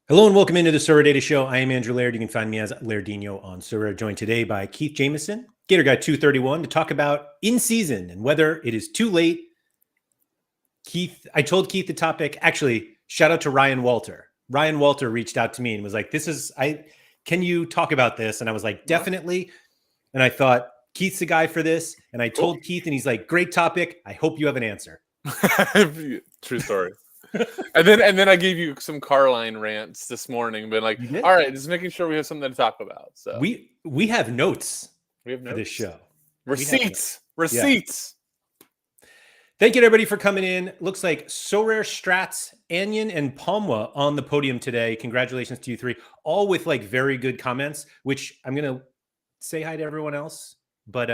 Hello and welcome into the Sorare Data Show. I am Andrew Laird. You can find me as Lairdinho on Sorare, joined today by Keith Jamison, GatorGuy231, to talk about in-season and whether it is too late. Keith, I told Keith the topic. Actually, shout out to Ryan Walter. Ryan Walter reached out to me and was like, can you talk about this? And I was like, definitely. And I thought, Keith's the guy for this. And I told Keith and he's like, great topic. I hope you have an answer. True story. and then I gave you some car line rants this morning, but like, all right, just making sure we have something to talk about. So we have notes. We have notes for this show. Receipts. Yeah. Thank you to everybody for coming in. Looks like Sorare, Strats, Anion, and Palmwa on the podium today. Congratulations to you three, all with like very good comments, which I'm gonna say hi to everyone else, but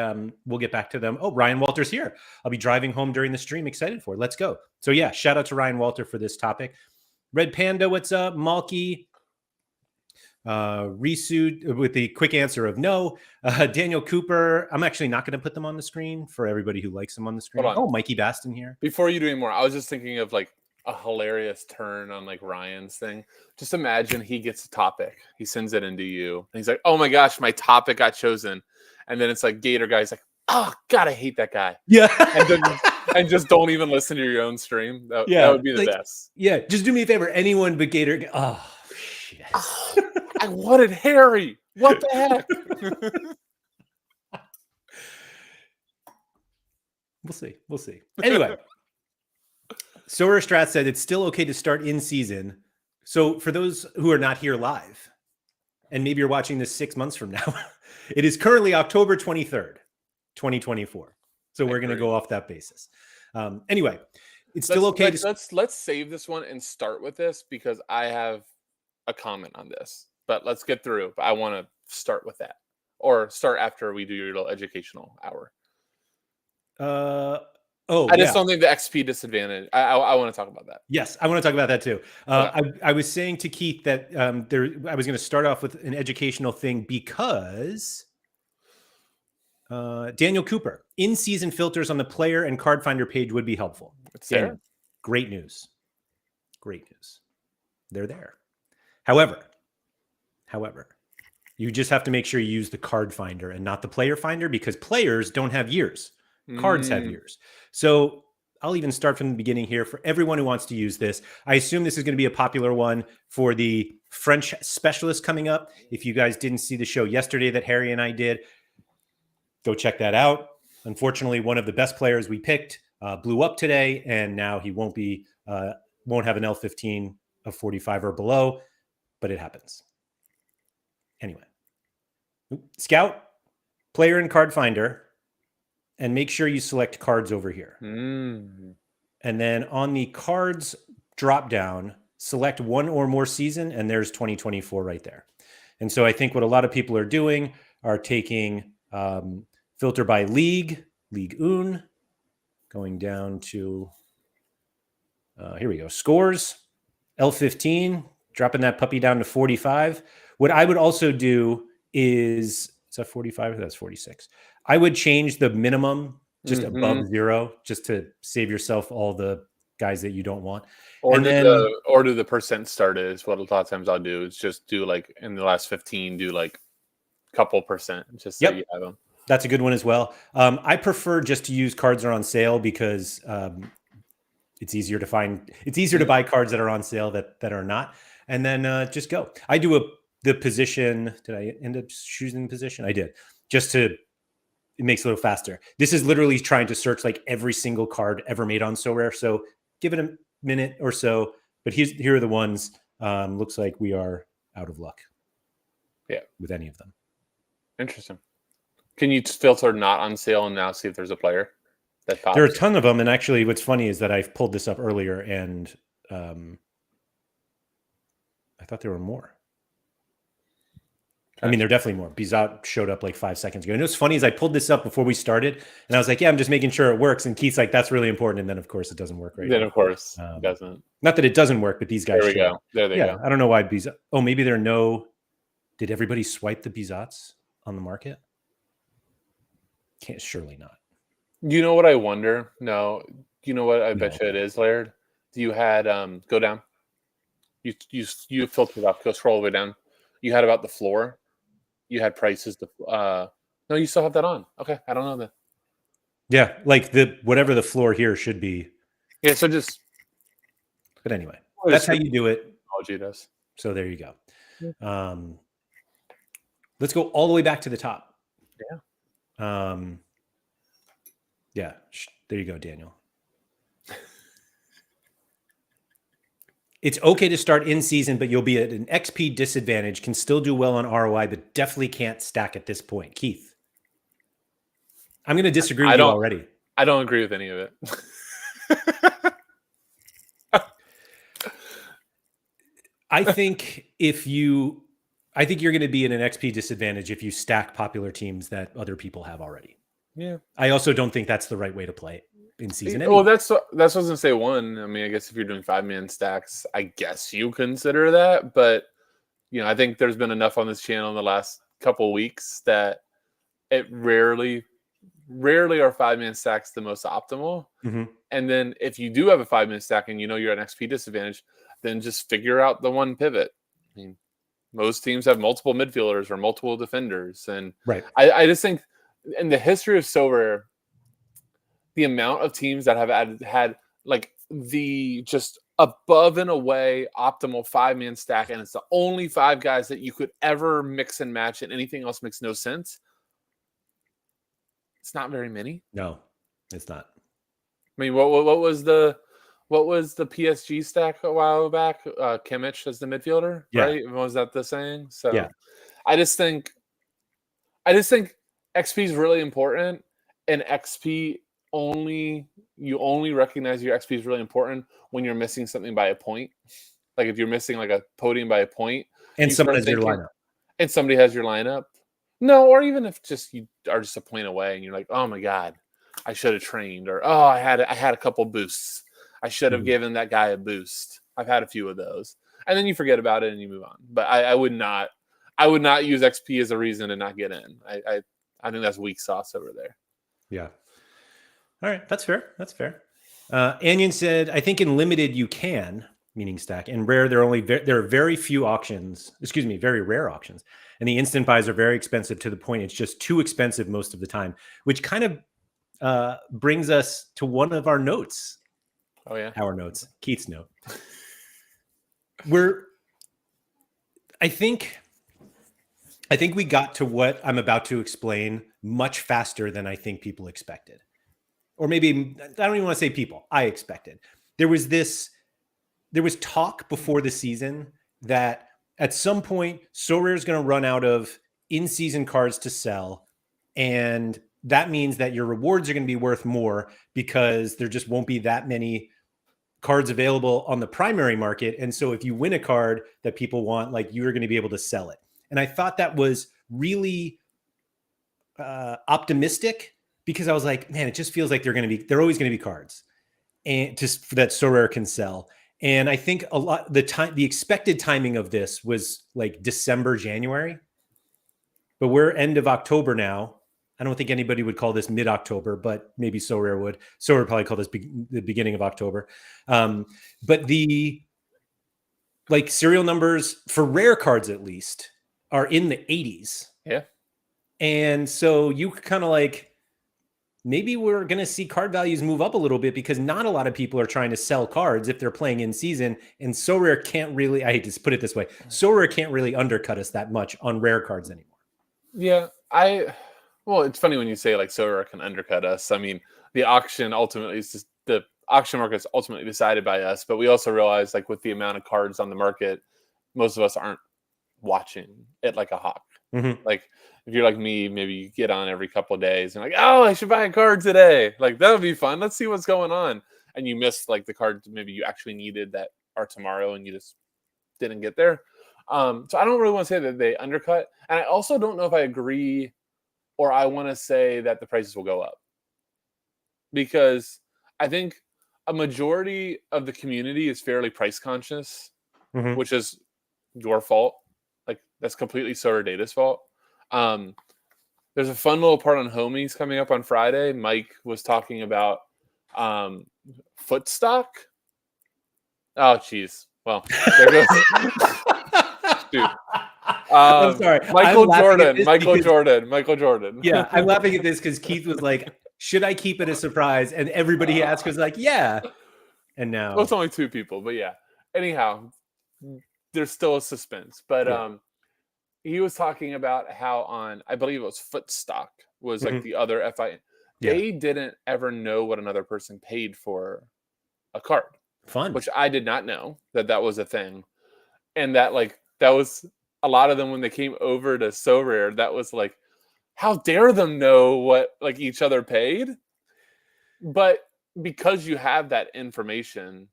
we'll get back to them. Oh, Ryan Walter's here. I'll be driving home during the stream. Excited for it. Let's go. So yeah, shout out to Ryan Walter for this topic. Red Panda, what's up? Malky, Risu with the quick answer of no. Daniel Cooper, I'm actually not going to put them on the screen for everybody who likes them on the screen. Oh, Mikey Baston here. Before you do any more, I was just thinking of like a hilarious turn on like Ryan's thing. Just imagine he gets a topic, he sends it into you, and he's like, "Oh my gosh, my topic got chosen," and then it's like Gator Guy's like, "Oh God, I hate that guy." Yeah, and just don't even listen to your own stream. That would be the best. Yeah, just do me a favor, anyone but Gator. Oh shit. I wanted Harry. What the heck? We'll see. Anyway, Sorare Strat said it's still okay to start in season. So for those who are not here live, and maybe you're watching this 6 months from now, it is currently October 23rd, 2024. So we're going to go off that basis. Anyway, it's still okay. Let's save this one and start with this because I have a comment on this. But let's get through. But I want to start with that, or start after we do your little educational hour. I just don't think the XP disadvantage. I want to talk about that. Yes, I want to talk about that too. I was saying to Keith that I was going to start off with an educational thing because Daniel Cooper, in-season filters on the player and card finder page would be helpful. It's there. Great news. Great news. They're there. However, you just have to make sure you use the card finder and not the player finder because players don't have years. Cards have years. So I'll even start from the beginning here for everyone who wants to use this. I assume this is going to be a popular one for the French specialist coming up. If you guys didn't see the show yesterday that Harry and I did, go check that out. Unfortunately, one of the best players we picked blew up today, and now he won't have an L15 of 45 or below, but it happens. Anyway, Scout, player and card finder, and make sure you select cards over here. And then on the cards drop down, select one or more season, and there's 2024 right there. And so I think what a lot of people are doing are taking filter by Ligue 1, going down to, here we go, scores, L15, dropping that puppy down to 45. What I would also do is that 45? That's 46. I would change the minimum just above 0, just to save yourself all the guys that you don't want. Or do the percent start is what a lot of times I'll do is just do like in the last 15, do like a couple percent just so you have them. That's a good one as well. I prefer just to use cards that are on sale because it's easier to find. It's easier to buy cards that are on sale that are not, and then just go. I do the position. Did I end up choosing position? I did, just to. It makes it a little faster. This is literally trying to search like every single card ever made on Sorare. So give it a minute or so. But here are the ones. Looks like we are out of luck. Yeah, with any of them. Interesting. Can you filter not on sale and now see if there's a player that pops? There are a ton of them. And actually, what's funny is that I've pulled this up earlier, and I thought there were more. I mean, there are definitely more. Bizot showed up like 5 seconds ago. And what's funny is I pulled this up before we started, and I was like, yeah, I'm just making sure it works. And Keith's like, that's really important. And then, of course, it doesn't work right now. Then, of course, it doesn't. Not that it doesn't work, but these guys There we go. There they go. I don't know why Bizot. Oh, maybe there are no. Did everybody swipe the Bizots on the market? Surely not. You know what I wonder? No. You know what I bet you it is, Laird? You had go down. You filtered up. Go scroll all the way down. You had about the floor. You had prices. No, you still have that on. Okay, I don't know that. Yeah, like whatever the floor here should be. Yeah, so just. But anyway, that's how you do it. Technology does. So there you go. Let's go all the way back to the top. Yeah. Yeah. There you go, Daniel. It's okay to start in season, but you'll be at an XP disadvantage. Can still do well on ROI, but definitely can't stack at this point. Keith, I'm going to disagree with you already. I don't agree with any of it. I think you're going to be in an XP disadvantage if you stack popular teams that other people have already. Yeah. I also don't think that's the right way to play in season. Well, that's what I was going to say. One, I mean, I guess if you're doing 5-man stacks, I guess you consider that. But, I think there's been enough on this channel in the last couple of weeks that it rarely are 5-man stacks the most optimal. Mm-hmm. And then if you do have a 5-man stack and you're at an XP disadvantage, then just figure out the one pivot. I mean, most teams have multiple midfielders or multiple defenders. And right. I just think in the history of Sorare, the amount of teams that have had like the just above and away optimal 5-man stack, and it's the only 5 guys that you could ever mix and match, and anything else makes no sense. It's not very many. No, it's not. I mean, what was the PSG stack a while back? Kimmich as the midfielder, right? Was that the saying? So yeah. I just think XP is really important, and XP you only recognize your XP is really important when you're missing something by a point. Like if you're missing like a podium by a point, and someone has your lineup, and somebody has your lineup. No, or even if just you are just a point away and you're like, oh my God, I should have trained, or oh, I had a couple boosts. I should have given that guy a boost. I've had a few of those, and then you forget about it and you move on. But I would not use XP as a reason to not get in. I think that's weak sauce over there. Yeah. All right, that's fair. That's fair. Anion said, I think in limited you can, meaning stack, and rare there are very few auctions. Excuse me, very rare auctions, and the instant buys are very expensive to the point it's just too expensive most of the time, which kind of brings us to one of our notes. Oh yeah, our notes, Keith's note. I think we got to what I'm about to explain much faster than I think people expected. Or maybe, I don't even want to say people, I expected. There was talk before the season that at some point, Sorare is going to run out of in-season cards to sell. And that means that your rewards are going to be worth more because there just won't be that many cards available on the primary market. And so if you win a card that people want, like you're going to be able to sell it. And I thought that was really optimistic, because I was like, man, it just feels like they're always going to be cards, and just that Sorare can sell. And I think the expected timing of this was like December, January, but we're end of October now. I don't think anybody would call this mid-October, but maybe Sorare would. Sorare would probably call this the beginning of October. But the serial numbers for rare cards, at least, are in the 80s. Yeah. And so you kind of maybe we're going to see card values move up a little bit, because not a lot of people are trying to sell cards if they're playing in season. And Sorare can't really, I hate to put it this way, Sorare can't really undercut us that much on rare cards anymore. Yeah. Well, it's funny when you say Sorare can undercut us. I mean, the auction ultimately is just the auction market is ultimately decided by us, but we also realize with the amount of cards on the market, most of us aren't watching it like a hawk. Mm-hmm. If you're like me, maybe you get on every couple of days and oh, I should buy a card today. That would be fun. Let's see what's going on. And you missed the cards maybe you actually needed that are tomorrow, and you just didn't get there. So I don't really want to say that they undercut. And I also don't know if I agree, or I want to say that the prices will go up, because I think a majority of the community is fairly price conscious, mm-hmm. which is your fault. That's completely Sorare Data's fault. There's a fun little part on Homies coming up on Friday. Mike was talking about foot stock. Oh, geez. Well, there goes. Dude. I'm sorry. Michael Because, Jordan. Yeah, I'm laughing at this because Keith was like, should I keep it a surprise? And everybody he asked was like, yeah. And now Well, it's only 2 people, but yeah. Anyhow, there's still a suspense. But he was talking about how on, I believe it was Footstock, was like the other FI. They didn't ever know what another person paid for a card. Fun. Which I did not know that was a thing. And that was a lot of them when they came over to Sorare, that was like, how dare them know what like each other paid? But because you have that information,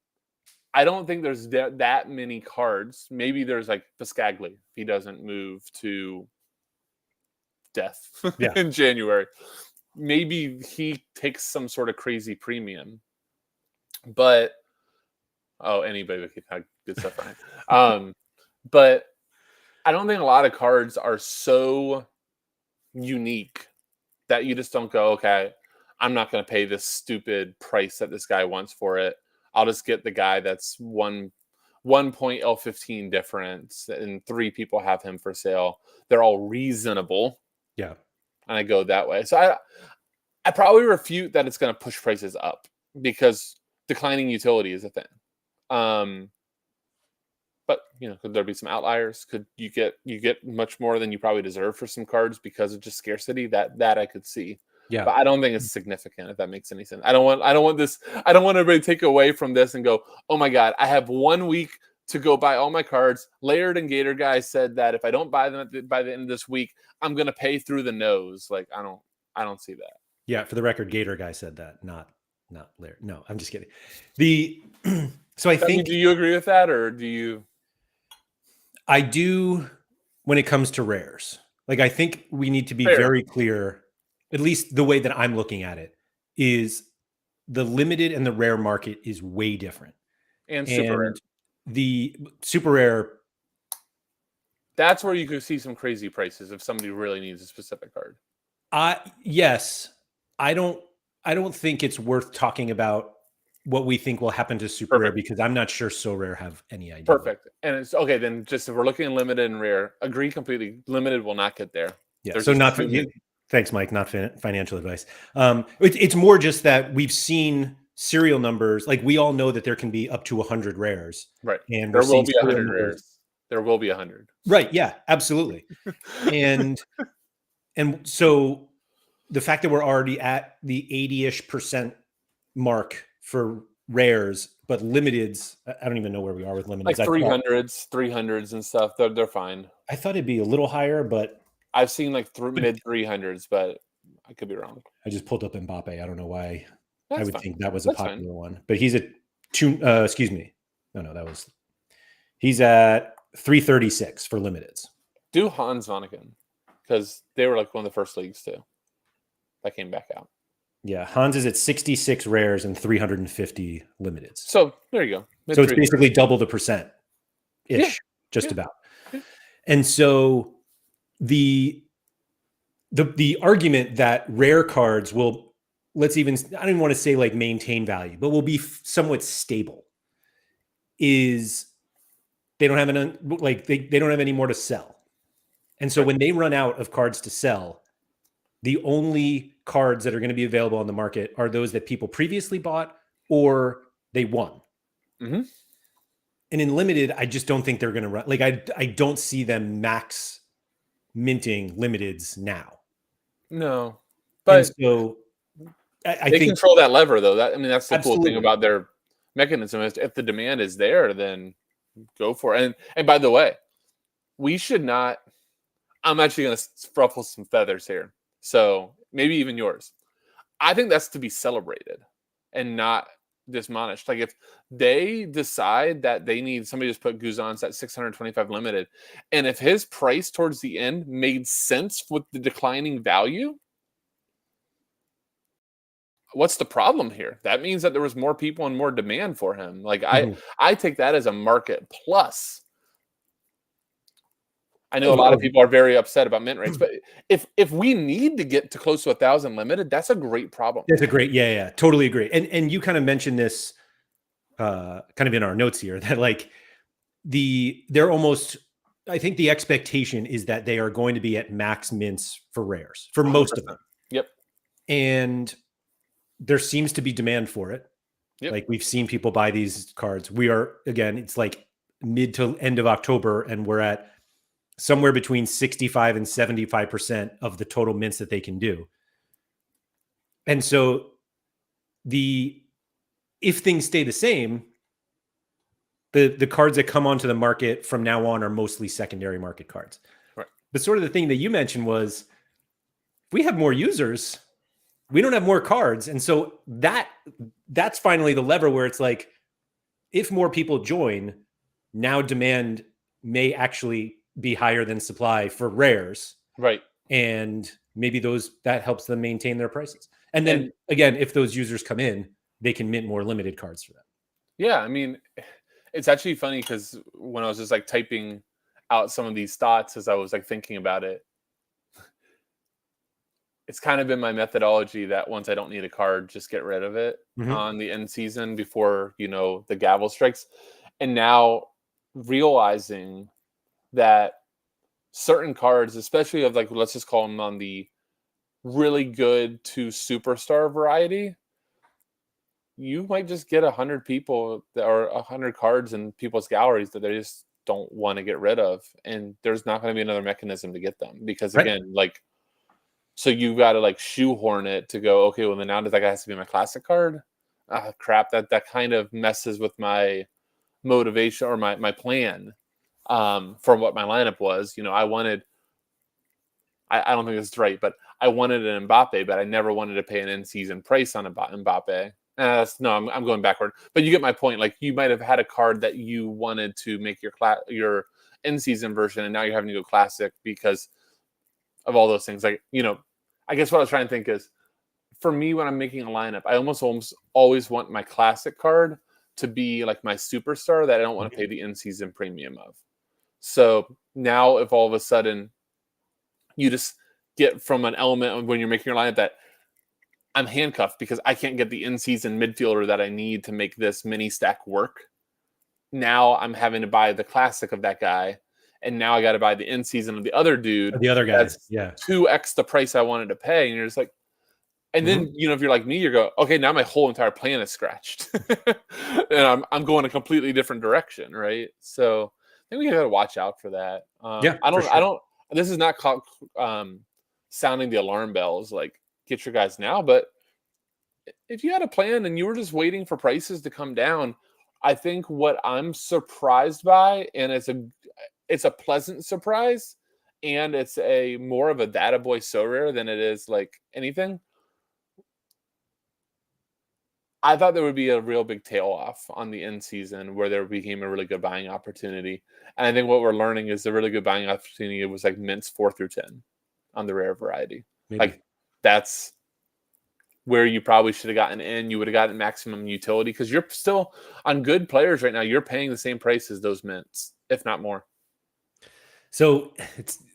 I don't think there's that many cards. Maybe there's like Piscaglia if he doesn't move to death in January. Maybe he takes some sort of crazy premium. But anybody would have good stuff on. But I don't think a lot of cards are so unique that you just don't go, okay, I'm not going to pay this stupid price that this guy wants for it. I'll just get the guy that's 1 point L15 difference, and 3 people have him for sale. They're all reasonable. Yeah. And I go that way. So I probably refute that it's going to push prices up because declining utility is a thing. But could there be some outliers? Could you get much more than you probably deserve for some cards because of just scarcity? That I could see. Yeah. But I don't think it's significant, if that makes any sense. I don't want everybody to take away from this and go, oh my God, I have 1 week to go buy all my cards. Laird and GatorGuy said that if I don't buy them by the end of this week, I'm gonna pay through the nose. Like I don't see that. Yeah, for the record, GatorGuy said that, not Laird. No, I'm just kidding. So I think. Do you agree with that, or do you? I do when it comes to rares. Like, I think we need to be very clear, at least the way that I'm looking at it, is the limited and the rare market is way different. And super rare. The super rare. That's where you could see some crazy prices if somebody really needs a specific card. Yes. I don't think it's worth talking about what we think will happen to super rare because I'm not sure so rare have any idea. Perfect. And it's okay. Then just if we're looking at limited and rare, agree completely. Limited will not get there. Yeah. So not for you. Thanks, Mike. Not financial advice. It's more just that we've seen serial numbers. Like we all know that there can be up to 100 rares. Right. And there will be 100 rares. There will be 100. Right. Yeah, absolutely. and so the fact that we're already at the 80-ish% mark for rares, but limiteds, I don't even know where we are with limiteds. Like 300s and stuff. They're fine. I thought it'd be a little higher, but I've seen like mid 300s, but I could be wrong. I just pulled up Mbappe. I don't know why. That's I would fine. think that was a popular one, but he's at excuse me. No, he's at 336 for limiteds. Do Hans Vanaken because they were like one of the first leagues too that came back out. Yeah, Hans is at 66 rares and 350 limiteds. So there you go. So it's basically double the percent-ish, just about. Yeah. And so the argument that rare cards will, I don't even want to say like maintain value, but will be somewhat stable, is they don't have they don't have any more to sell. And so when they run out of cards to sell, the only cards that are going to be available on the market are those that people previously bought or they won. Mm-hmm. And in limited, I just don't think they're going to run. Like I don't see them max minting limiteds now. No, but and so I they think control that lever though. That's the absolutely. cool thing about their mechanism is if the demand is there, then go for it. And by the way, we should not. I'm actually going to ruffle some feathers here. So maybe even yours. I think that's to be celebrated and not dismonished. Like if they decide that they need somebody just put Guzan's at 625 limited, and if his price towards the end made sense with the declining value, what's the problem here? That means that there was more people and more demand for him. Like I take that as a market plus. I know a lot of people are very upset about mint rates, but if we need to get to close to 1,000 limited, that's a great problem. That's a great, totally agree. And you kind of mentioned this kind of in our notes here that like they're almost, I think the expectation is that they are going to be at max mints for rares for most of them. Yep. And there seems to be demand for it. Yep. Like we've seen people buy these cards. We are, again, it's like mid to end of October, and we're at somewhere between 65 and 75% of the total mints that they can do. And so if things stay the same, the cards that come onto the market from now on are mostly secondary market cards. Right. But sort of the thing that you mentioned was, if we have more users, we don't have more cards. And so that's finally the lever where it's like, if more people join, now demand may actually be higher than supply for rares. Right. And maybe that helps them maintain their prices. And then again, if those users come in, they can mint more limited cards for them. Yeah. I mean, it's actually funny because when I was just like typing out some of these thoughts as I was like thinking about it, it's kind of been my methodology that once I don't need a card, just get rid of it on the end season before, the gavel strikes. And now realizing that certain cards, especially of like, let's just call them on the really good to superstar variety, you might just get 100 people or 100 cards in people's galleries that they just don't want to get rid of. And there's not going to be another mechanism to get them because again, like, so you got to like shoehorn it to go, okay, well then now that guy has to be my classic card. Crap. That kind of messes with my motivation or my plan from what my lineup was. I wanted, I don't think this is right, but I wanted an Mbappe, but I never wanted to pay an in-season price on Mbappe. No, I'm going backward. But you get my point. Like you might have had a card that you wanted to make your in-season version, and now you're having to go classic because of all those things. Like, I guess what I was trying to think is, for me, when I'm making a lineup, I almost always want my classic card to be like my superstar that I don't want to pay the in-season premium of. So now if all of a sudden you just get from an element when you're making your lineup that I'm handcuffed because I can't get the in-season midfielder that I need to make this mini stack work. Now I'm having to buy the classic of that guy. And now I got to buy the in-season of the other dude. The other guy. Yeah. 2x the price I wanted to pay. And you're just like, and then, if you're like me, you go, okay, now my whole entire plan is scratched. And I'm going a completely different direction. Right. So I think we got to watch out for that. This is not called, sounding the alarm bells, like get your guys now. But if you had a plan and you were just waiting for prices to come down, I think what I'm surprised by, and it's a pleasant surprise, and it's a more of a data boy Sorare than it is like anything. I thought there would be a real big tail off on the end season where there became a really good buying opportunity. And I think what we're learning is the really good buying opportunity was like mints 4 through 10 on the rare variety. Maybe. Like that's where you probably should have gotten in. You would have gotten maximum utility because you're still on good players right now. You're paying the same price as those mints, if not more. So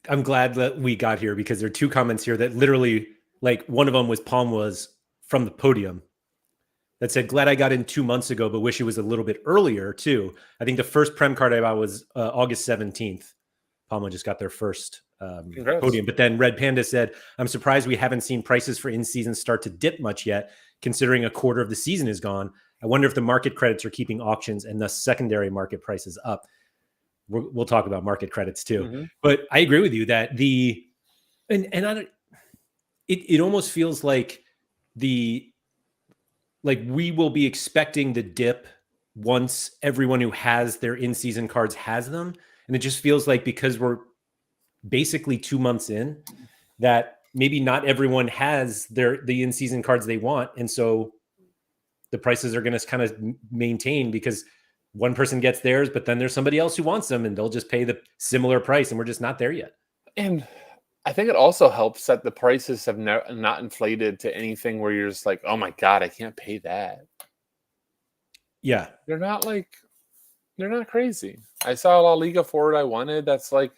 I'm glad that we got here because there are two comments here that literally, like one of them was Palm was from the podium that said, glad I got in 2 months ago, but wish it was a little bit earlier too. I think the first Prem card I bought was August 17th. Palma just got their first podium. But then Red Panda said, I'm surprised we haven't seen prices for in-season start to dip much yet, considering a quarter of the season is gone. I wonder if the market credits are keeping auctions and thus secondary market prices up. We'll talk about market credits too. But I agree with you that it almost feels like we will be expecting the dip once everyone who has their in-season cards has them. And it just feels like because we're basically 2 months in, that maybe not everyone has the in-season cards they want. And so the prices are going to kind of maintain because one person gets theirs, but then there's somebody else who wants them and they'll just pay the similar price. And we're just not there yet. And I think it also helps that the prices have not inflated to anything where you're just like, oh my God, I can't pay that. Yeah. They're not crazy. I saw a La Liga forward I wanted. That's like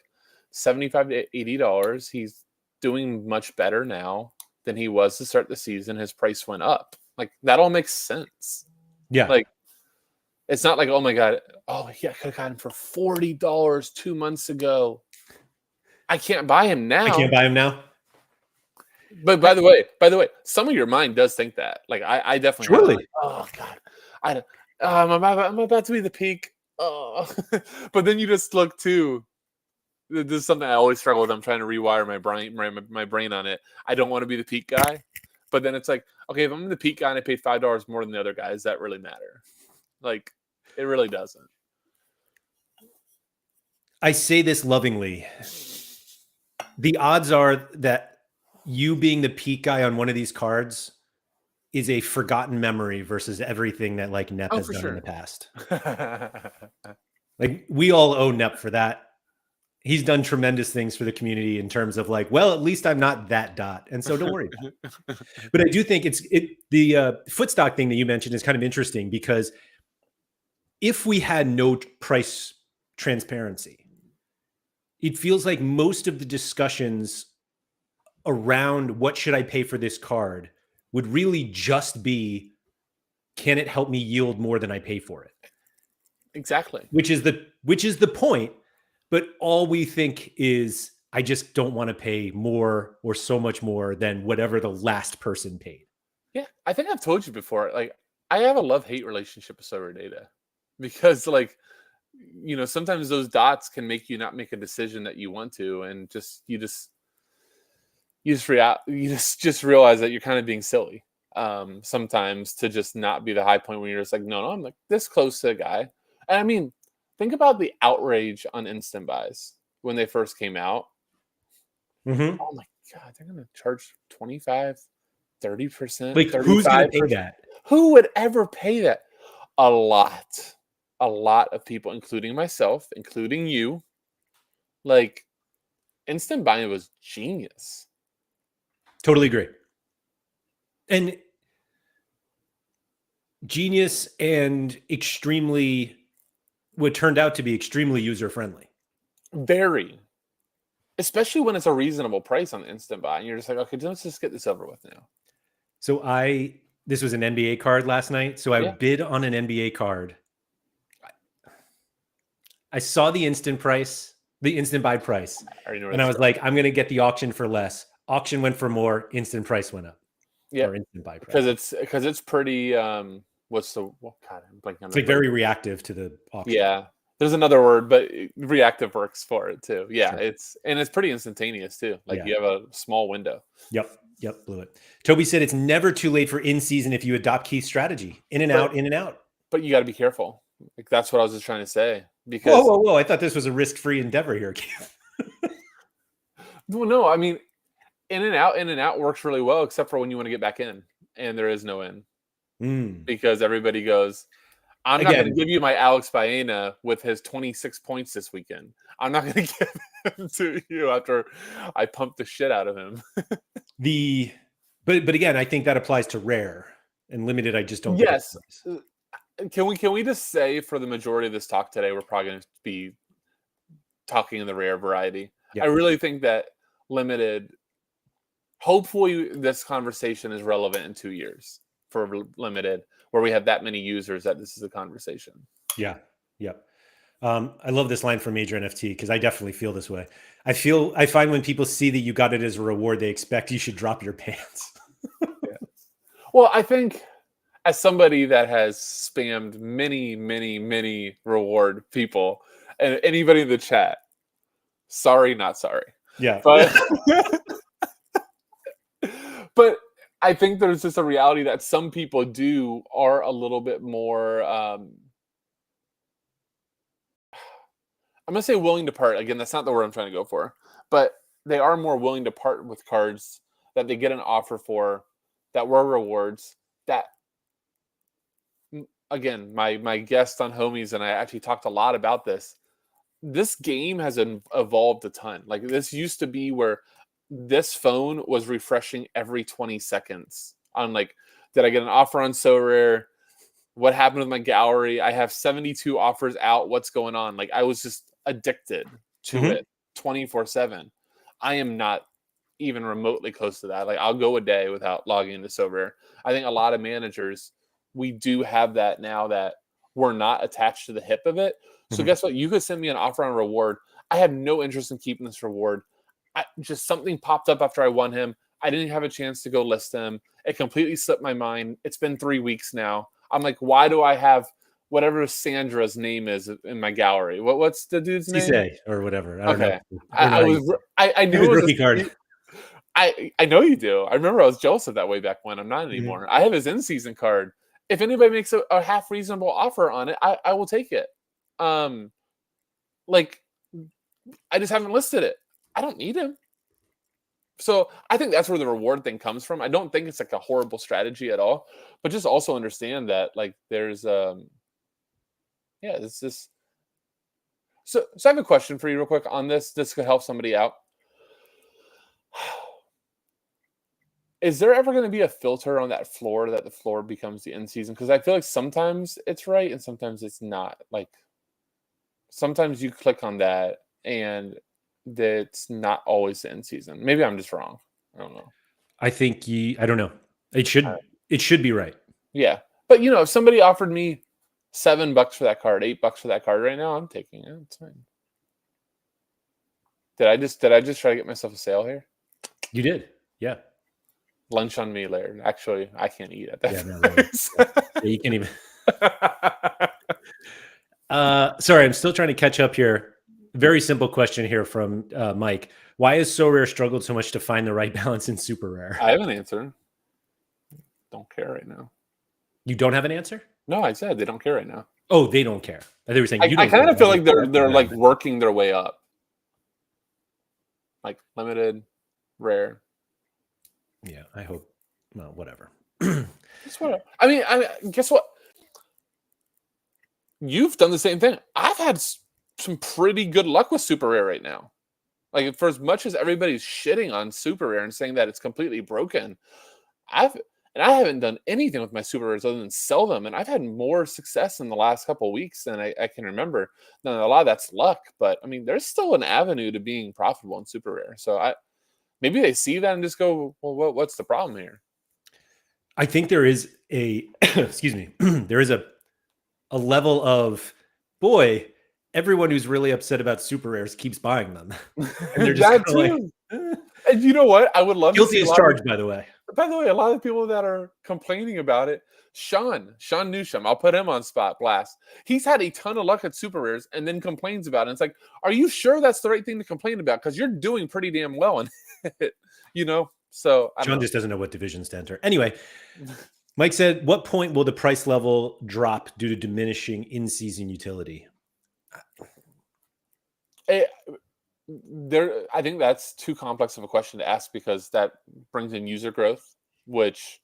$75 to $80. He's doing much better now than he was to start the season. His price went up. Like that all makes sense. Yeah. Like It's not like, oh my God, oh yeah, I could have gotten him for $40 2 months ago. I can't buy him now. I can't buy him now. But by the way, some of your mind does think that. Like I definitely have. Surely. Like, oh God, I'm about to be the peak. Oh, but then you just look too. This is something I always struggle with. I'm trying to rewire my brain on it. I don't want to be the peak guy, but then it's like, okay, if I'm the peak guy and I paid $5 more than the other guy, does that really matter? Like, it really doesn't. I say this lovingly. The odds are that you being the peak guy on one of these cards is a forgotten memory versus everything that like Nep has done in the past. Like we all owe Nep for that. He's done tremendous things for the community in terms of like, well, at least I'm not that dot. And so don't worry about it. But I do think the footstock thing that you mentioned is kind of interesting because if we had no price transparency, it feels like most of the discussions around what should I pay for this card would really just be, can it help me yield more than I pay for it? Exactly. Which is the point. But all we think is, I just don't want to pay more or so much more than whatever the last person paid. Yeah, I think I've told you before. Like, I have a love-hate relationship with Sorare data because, like, you know, sometimes those dots can make you not make a decision that you want to, and you just realize that you're kind of being silly. Sometimes to just not be the high point when you're just like, no, I'm like this close to a guy. And I mean, think about the outrage on instant buys when they first came out. Mm-hmm. Oh my God, they're going to charge 25, 30%. Like, who's going to pay that? Who would ever pay that? A lot of people, including myself, including you. Like, instant buying was genius. Totally agree. And genius and what turned out to be extremely user-friendly. Very. Especially when it's a reasonable price on instant buy. And you're just like, okay, let's just get this over with now. So this was an NBA card last night. So I bid on an NBA card. I saw the instant buy price. And I was like, I'm going to get the auction for less. Auction went for more. Instant price went up. Yeah. Or instant buy price. Because it's pretty, I'm blanking on it's like very reactive to the auction. Yeah. There's another word, but reactive works for it too. Yeah. Sure. It's pretty instantaneous too. Like you have a small window. Yep. Blew it. Toby said it's never too late for in season if you adopt Keith's strategy. In and out. But you got to be careful. Like that's what I was just trying to say. Because whoa! I thought this was a risk-free endeavor here, Keith. Well, no, I mean, in and out works really well, except for when you want to get back in, and there is no in. Because everybody goes, I'm not going to give you my Alex Baena with his 26 points this weekend. I'm not going to give him to you after I pumped the shit out of him. But again, I think that applies to rare and limited. I just don't. Yes. Can we just say for the majority of this talk today, we're probably going to be talking in the rare variety. Yeah. I really think that limited. Hopefully, this conversation is relevant in 2 years for limited, where we have that many users that this is a conversation. Yeah. Yep. I love this line from Major NFT because I definitely feel this way. I find when people see that you got it as a reward, they expect you should drop your pants. Yeah. Well, I think as somebody that has spammed many reward people and anybody in the chat, sorry, not sorry. Yeah. But I think there's just a reality that some people are a little bit more, I'm going to say willing to part. Again, that's not the word I'm trying to go for. But they are more willing to part with cards that they get an offer for that were rewards that, again, my guest on Homies and I actually talked a lot about this. This game has evolved a ton. Like, this used to be where this phone was refreshing every 20 seconds on like, did I get an offer on Sorare? What happened with my gallery? I have 72 offers out. What's going on? Like, I was just addicted to it 24/7. I am not even remotely close to that. Like, I'll go a day without logging into Sorare. I think a lot of managers, we do have that now, that were not attached to the hip of it. So guess what? You could send me an offer on a reward. I had no interest in keeping this reward. Just something popped up after I won him. I didn't have a chance to go list him. It completely slipped my mind. It's been 3 weeks now. I'm like, why do I have whatever Sandra's name is in my gallery? What's the dude's name? Cisse or whatever. I don't know. I knew it was rookie card. I know you do. I remember I was jealous of that way back when. I'm not anymore. I have his in-season card. If anybody makes a half reasonable offer on it, I will take it. Like, I just haven't listed it. I don't need him. So I think that's where the reward thing comes from. I don't think it's like a horrible strategy at all, but just also understand that like there's it's just so I have a question for you real quick on this. This could help somebody out. Is there ever going to be a filter on that floor that the floor becomes the end season? Because I feel like sometimes it's right and sometimes it's not. Like sometimes you click on that and that's not always the end season. Maybe I'm just wrong. I don't know. I think I don't know. It should be right. Yeah. But if somebody offered me $7 for that card, $8 for that card right now, I'm taking it. It's fine. Did I just try to get myself a sale here? You did. Yeah. Lunch on me, Laird. Actually, I can't eat at that. Yeah, you can't even. Sorry, I'm still trying to catch up here. Very simple question here from Mike. Why has Sorare struggled so much to find the right balance in super rare? I have an answer. Don't care right now. You don't have an answer? No, I said they don't care right now. Oh, they don't care. They were saying you don't. I kind of feel like they're like working their way up. Like limited, rare. Yeah, I hope. Well, whatever. Guess what? I mean, guess what? You've done the same thing. I've had some pretty good luck with super rare right now. Like for as much as everybody's shitting on super rare and saying that it's completely broken, I haven't done anything with my super rares other than sell them, and I've had more success in the last couple of weeks than I can remember. Now a lot of that's luck, but I mean, there's still an avenue to being profitable in super rare. So maybe they see that and just go, well, what's the problem here? I think there is excuse me, there is a level of, boy, everyone who's really upset about super rares keeps buying them. And they're just and you know what? I would love guilty as charged, by the way. By the way, a lot of people that are complaining about it, Sean Newsham, I'll put him on spot blast. He's had a ton of luck at super rares and then complains about it. It's like, are you sure that's the right thing to complain about? Because you're doing pretty damn well in it, So Sean just doesn't know what divisions to enter. Anyway, Mike said, what point will the price level drop due to diminishing in-season utility? I think that's too complex of a question to ask because that brings in user growth, which,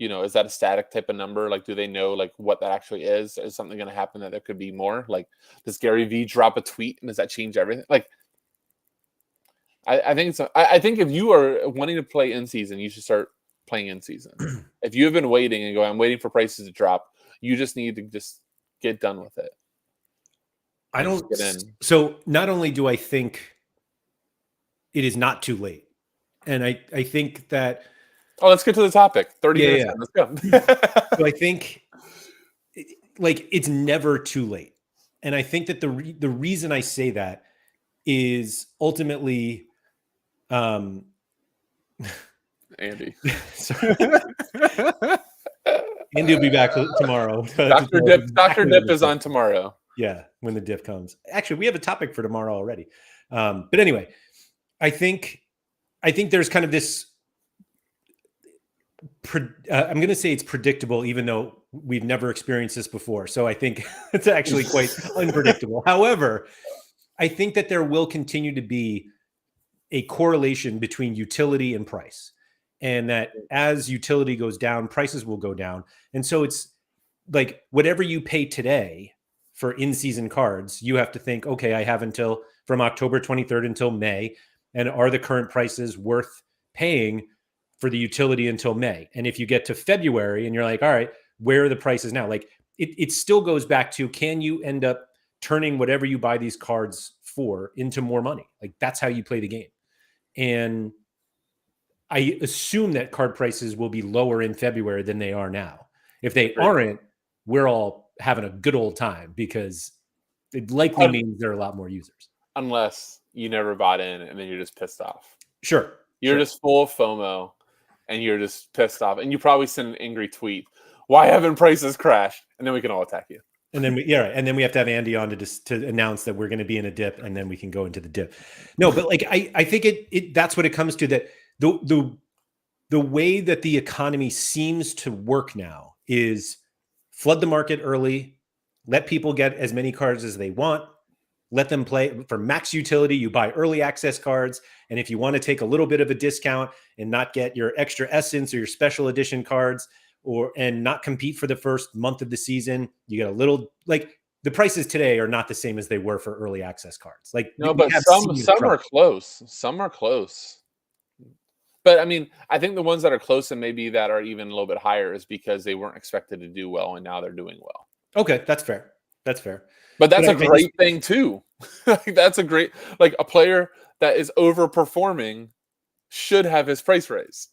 is that a static type of number? Like, do they know like what that actually is? Is something going to happen that there could be more? Like, does Gary Vee drop a tweet and does that change everything? Like, I think I think if you are wanting to play in season, you should start playing in season. If you have been waiting and going, I'm waiting for prices to drop, you just need to just get done with it. I don't. So not only do I think it is not too late, and I think that. Oh, let's get to the topic. 30 minutes. Yeah. Let's go. So I think like it's never too late. And I think that the reason I say that is ultimately Andy. Andy will be back tomorrow. Dr. Dip is on tomorrow. Yeah, when the dip comes. Actually, we have a topic for tomorrow already. But anyway, I think there's kind of this I'm going to say it's predictable, even though we've never experienced this before. So I think it's actually quite unpredictable. However, I think that there will continue to be a correlation between utility and price, and that as utility goes down, prices will go down. And so it's like whatever you pay today for in-season cards, you have to think, okay, I have until from October 23rd until May, and are the current prices worth paying for the utility until May? And if you get to February and you're like, all right, where are the prices now? Like it still goes back to, can you end up turning whatever you buy these cards for into more money? Like that's how you play the game. And I assume that card prices will be lower in February than they are now. If they aren't, we're all having a good old time because it likely means there are a lot more users. Unless you never bought in and then you're just pissed off. Sure. You're just full of FOMO and you're just pissed off. And you probably send an angry tweet. Why haven't prices crashed? And then we can all attack you. And then we have to have Andy on to announce that we're going to be in a dip, and then we can go into the dip. No, but like I think it that's what it comes to, that the way that the economy seems to work now is flood the market early, let people get as many cards as they want, let them play for max utility. You buy early access cards, and if you want to take a little bit of a discount and not get your extra essence or your special edition cards, and not compete for the first month of the season, you get a little, like, the prices today are not the same as they were for early access cards. Like, no, but some are close. Some are close. But I mean, I think the ones that are close and maybe that are even a little bit higher is because they weren't expected to do well and now they're doing well. Okay, that's fair. That's fair. But that's a great thing too. That's a great, like, a player that is overperforming should have his price raised.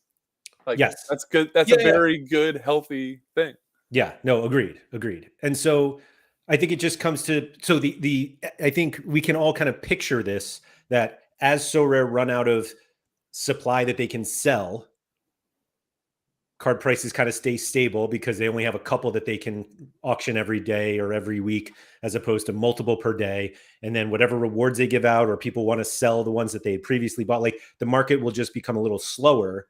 Like, yes, that's good. That's a very good, healthy thing. Yeah, no, agreed. And so I think it just comes to, so I think we can all kind of picture this, that as Sorare run out of supply that they can sell, card prices kind of stay stable because they only have a couple that they can auction every day or every week, as opposed to multiple per day. And then whatever rewards they give out, or people want to sell the ones that they had previously bought, like, the market will just become a little slower.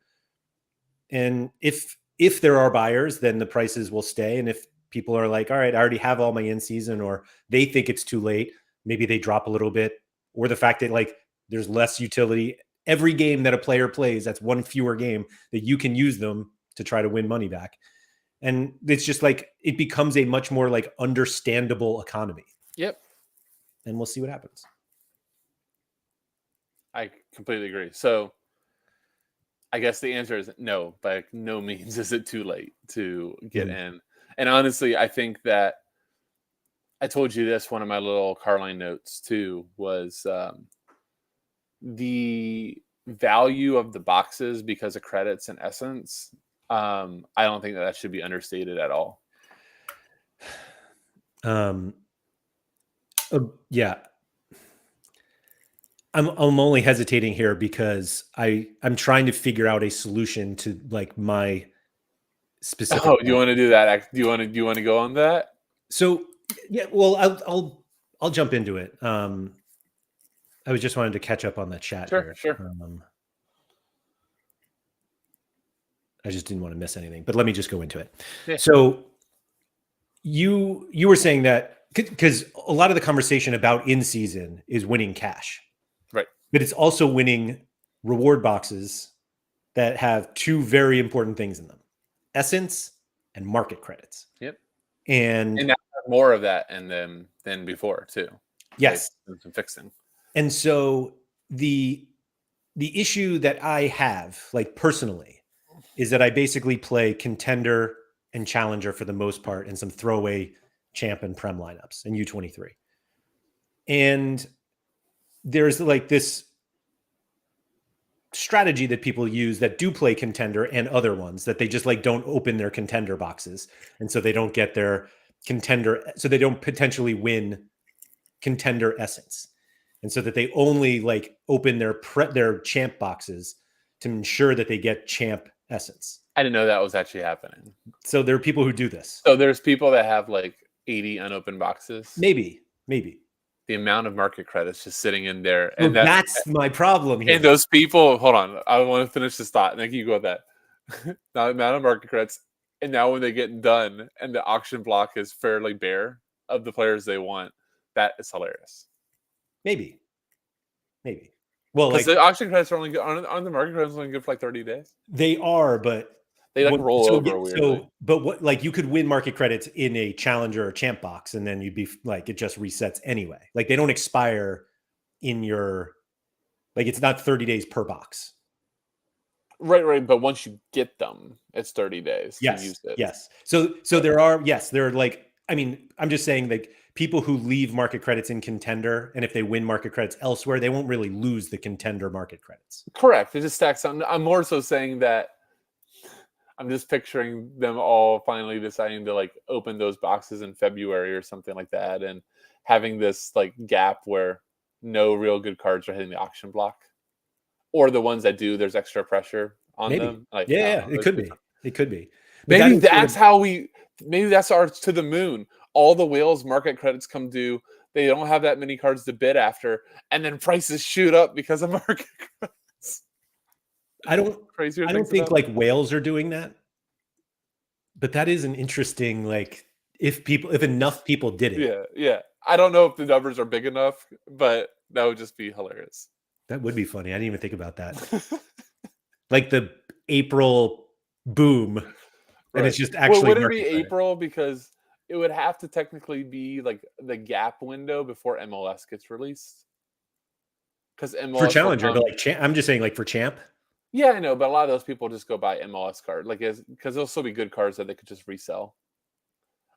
And if there are buyers, then the prices will stay. And if people are like, all right, I already have all my in season, or they think it's too late, maybe they drop a little bit. Or the fact that, like, there's less utility. Every game that a player plays, that's one fewer game that you can use them to try to win money back. And it's just like, it becomes a much more like understandable economy. Yep. And we'll see what happens. I completely agree. So I guess the answer is no. By no means is it too late to get in. And honestly, I think that I told you this, one of my little Carline notes too, was the value of the boxes because of credits and essence. I don't think that should be understated at all. Yeah. I'm only hesitating here because I'm trying to figure out a solution to, like, my specific. Oh, do you want to do that? Do you want to go on that? So yeah, well, I'll jump into it. I was just wanted to catch up on that chat. Sure. I just didn't want to miss anything, but let me just go into it. Yeah. So you were saying that because a lot of the conversation about in season is winning cash. Right. But it's also winning reward boxes that have two very important things in them: essence and market credits. Yep. And now more of that in them than before too. Yes. Like, some fixing. And so the issue that I have, like, personally, is that I basically play contender and challenger for the most part, and some throwaway champ and prem lineups and U23. And there's like this strategy that people use that do play contender and other ones, that they just, like, don't open their contender boxes. And so they don't get their contender, so they don't potentially win contender essence. And so that they only, like, open their champ boxes to ensure that they get champ essence. I didn't know that was actually happening. So there are people who do this. So there's people that have like 80 unopened boxes. Maybe. The amount of market credits just sitting in there. Well, and that's my problem here. And those people, hold on, I want to finish this thought, and then you go with that. Now the amount of market credits, and now when they get done and the auction block is fairly bare of the players they want, that is hilarious. Maybe. Well, like, the auction credits are only good, aren't the market credits only good for like 30 days? They are, but they like roll over weirdly. So, but what, like, you could win market credits in a challenger or champ box, and then you'd be like, it just resets anyway. Like, they don't expire in your, like, it's not 30 days per box. Right. But once you get them, it's 30 days. Yes. To use it. Yes. So there are, like, I mean, I'm just saying, like, people who leave market credits in contender, and if they win market credits elsewhere, they won't really lose the contender market credits. Correct. It just stacks on. I'm more so saying that I'm just picturing them all finally deciding to like open those boxes in February or something like that, and having this like gap where no real good cards are hitting the auction block, or the ones that do, there's extra pressure on Maybe. them. Like, I Yeah, don't know, it could be. It could be. But maybe that is that's how we. Maybe that's our to the moon. All the whales market credits come due. They don't have that many cards to bid after, and then prices shoot up because of market credits. I don't think like whales are doing that. But that is an interesting, like, if enough people did it. Yeah. I don't know if the numbers are big enough, but that would just be hilarious. That would be funny. I didn't even think about that. Like the April boom, and it's just actually would it be market credit. April, because it would have to technically be like the gap window before MLS gets released. Because MLS For Challenger, but like I'm just saying, like for Champ. Yeah, I know, but a lot of those people just go buy MLS card, like because there'll still be good cards that they could just resell.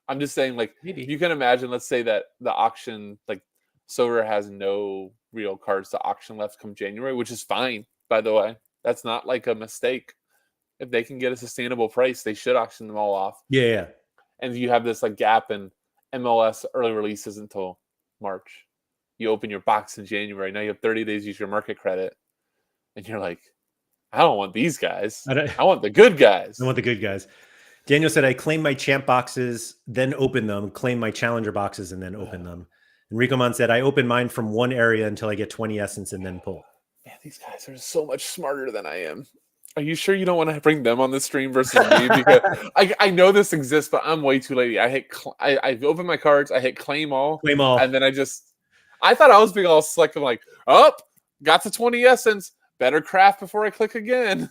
I'm just saying, like, Maybe. you can imagine, let's say that the auction, like, Sorare has no real cards to auction left come January, which is fine, by the way. That's not like a mistake. If they can get a sustainable price, they should auction them all off. Yeah. And you have this like gap in MLS early releases until March. You open your box in January. Now you have 30 days to use your market credit. And you're like, I don't want these guys. I want the good guys. I want the good guys. Daniel said, I claim my champ boxes, then open them, claim my challenger boxes, and then open them. And Rico said, I open mine from one area until I get 20 essence and then pull. Man, these guys are so much smarter than I am. Are you sure you don't want to bring them on the stream versus me? Because I know this exists, but I'm way too lazy. I open my cards, I hit claim all, and then I thought I was being all slick. I'm like, got to 20 essence. Better craft before I click again.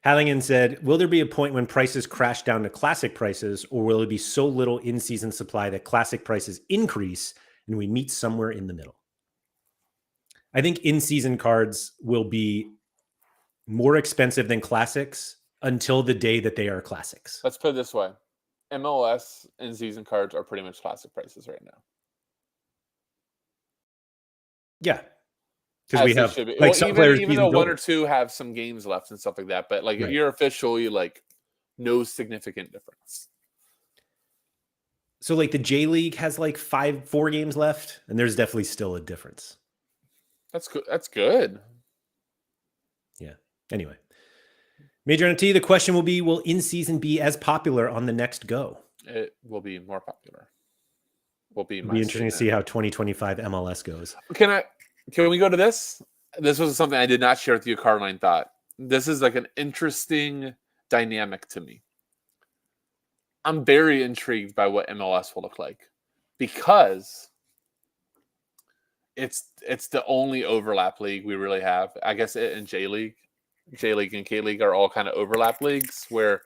Halligan said, will there be a point when prices crash down to classic prices, or will it be so little in-season supply that classic prices increase and we meet somewhere in the middle? I think in-season cards will be more expensive than classics until the day that they are classics. Let's put it this way. MLS in-season cards are pretty much classic prices right now. Yeah. Because we have like some players, even though one or two have some games left and stuff like that, but like you're officially like no significant difference. So like the J League has like 4 games left, and there's definitely still a difference. That's good. That's good. Yeah. Anyway, Major NFT, the question will be: will in-season be as popular on the next go? It will be more popular. It'll be interesting to see how 2025 MLS goes. Can we go to this? This was something I did not share with you, Carline thought. This is like an interesting dynamic to me. I'm very intrigued by what MLS will look like, because it's the only overlap league we really have. I guess it and J League and K League are all kind of overlap leagues where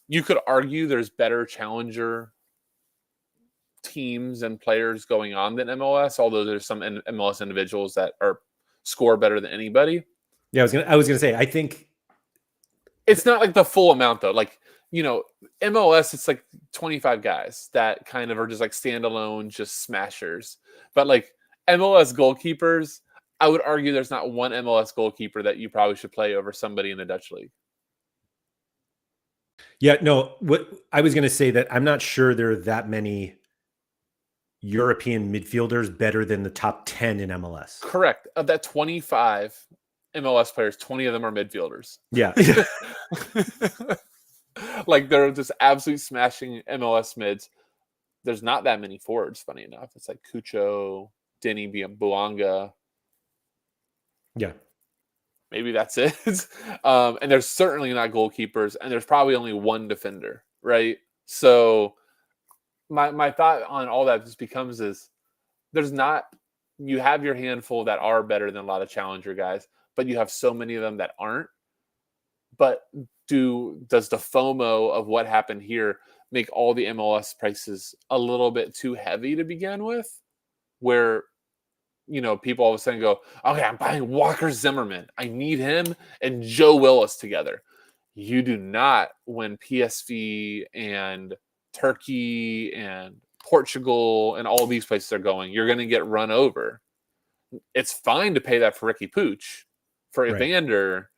you could argue there's better challenger teams and players going on than MLS, although there's some MLS individuals that score better than anybody. Yeah, I was gonna say, I think it's not like the full amount though. Like, MLS, it's like 25 guys that kind of are just like standalone, just smashers. But like MLS goalkeepers, I would argue there's not one MLS goalkeeper that you probably should play over somebody in the Dutch league. Yeah, no, what I was going to say, that I'm not sure there are that many European midfielders better than the top 10 in MLS. Correct. Of that 25 MLS players, 20 of them are midfielders. Yeah. Like they're just absolutely smashing MLS mids. There's not that many forwards, funny enough. It's like Cucho, Denny, Buanga. Yeah. Maybe that's it. And there's certainly not goalkeepers, and there's probably only one defender, right? So my thought on all that just becomes is you have your handful that are better than a lot of challenger guys, but you have so many of them that aren't. But does the FOMO of what happened here make all the MLS prices a little bit too heavy to begin with? Where, people all of a sudden go, okay, I'm buying Walker Zimmerman. I need him and Joe Willis together. You do not when PSV and Turkey and Portugal and all these places are going. You're going to get run over. It's fine to pay that for Ricky Pooch, for Evander,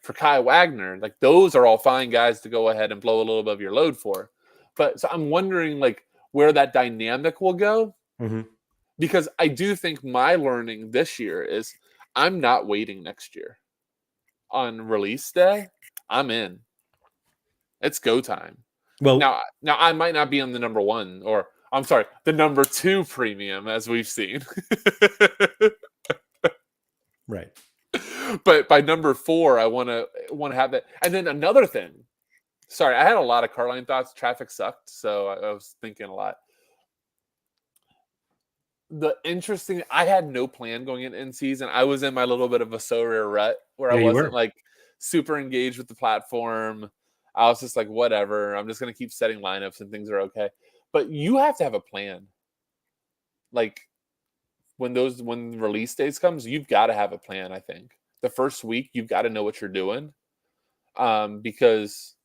for Kai Wagner. Like those are all fine guys to go ahead and blow a little bit of your load for. But so I'm wondering like where that dynamic will go. Mm-hmm. Because I do think my learning this year is I'm not waiting next year. On release day, I'm in. It's go time. Well, Now I might not be on the number 1 or I'm sorry, the number 2 premium as we've seen. right. But by number 4, I want to have that. And then another thing. Sorry, I had a lot of car line thoughts. Traffic sucked, so I was thinking a lot. I had no plan going in season. I was in my little bit of a Sorare rut where I wasn't like super engaged with the platform. I was just like, whatever. I'm just going to keep setting lineups and things are okay. But you have to have a plan. Like when release days comes, you've got to have a plan. I think the first week you've got to know what you're doing, because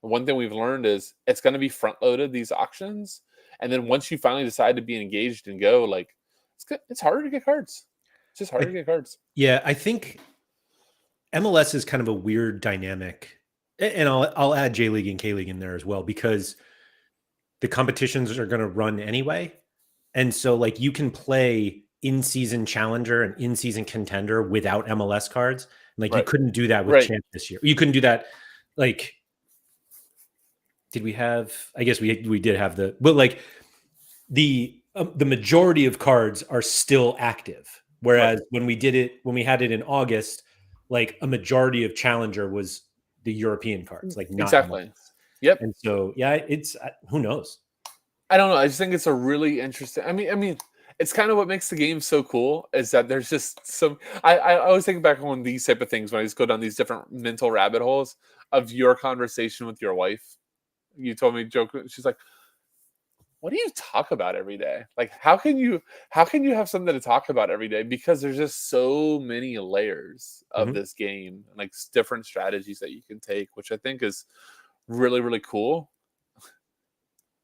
one thing we've learned is it's going to be front loaded, these auctions, and then once you finally decide to be engaged and go, like it's harder to get cards. It's just harder to get cards. Yeah, I think MLS is kind of a weird dynamic, and I'll add J League and K League in there as well because the competitions are going to run anyway. And so like you can play in-season challenger and in-season contender without MLS cards. Like you couldn't do that with Champ this year. You couldn't do that. Like, did we have, I guess we did have but like the majority of cards are still active. Whereas when we had it in August, like a majority of challenger was the European cards, like not exactly. MLS. Yep. And so, yeah, it's who knows? I don't know. I just think it's a really interesting. I mean, it's kind of what makes the game so cool is that there's just some. I always think back on these type of things when I just go down these different mental rabbit holes of your conversation with your wife. You told me, joke. She's like, "What do you talk about every day? Like, how can you have something to talk about every day? Because there's just so many layers of this game, like different strategies that you can take, which I think is really, really cool."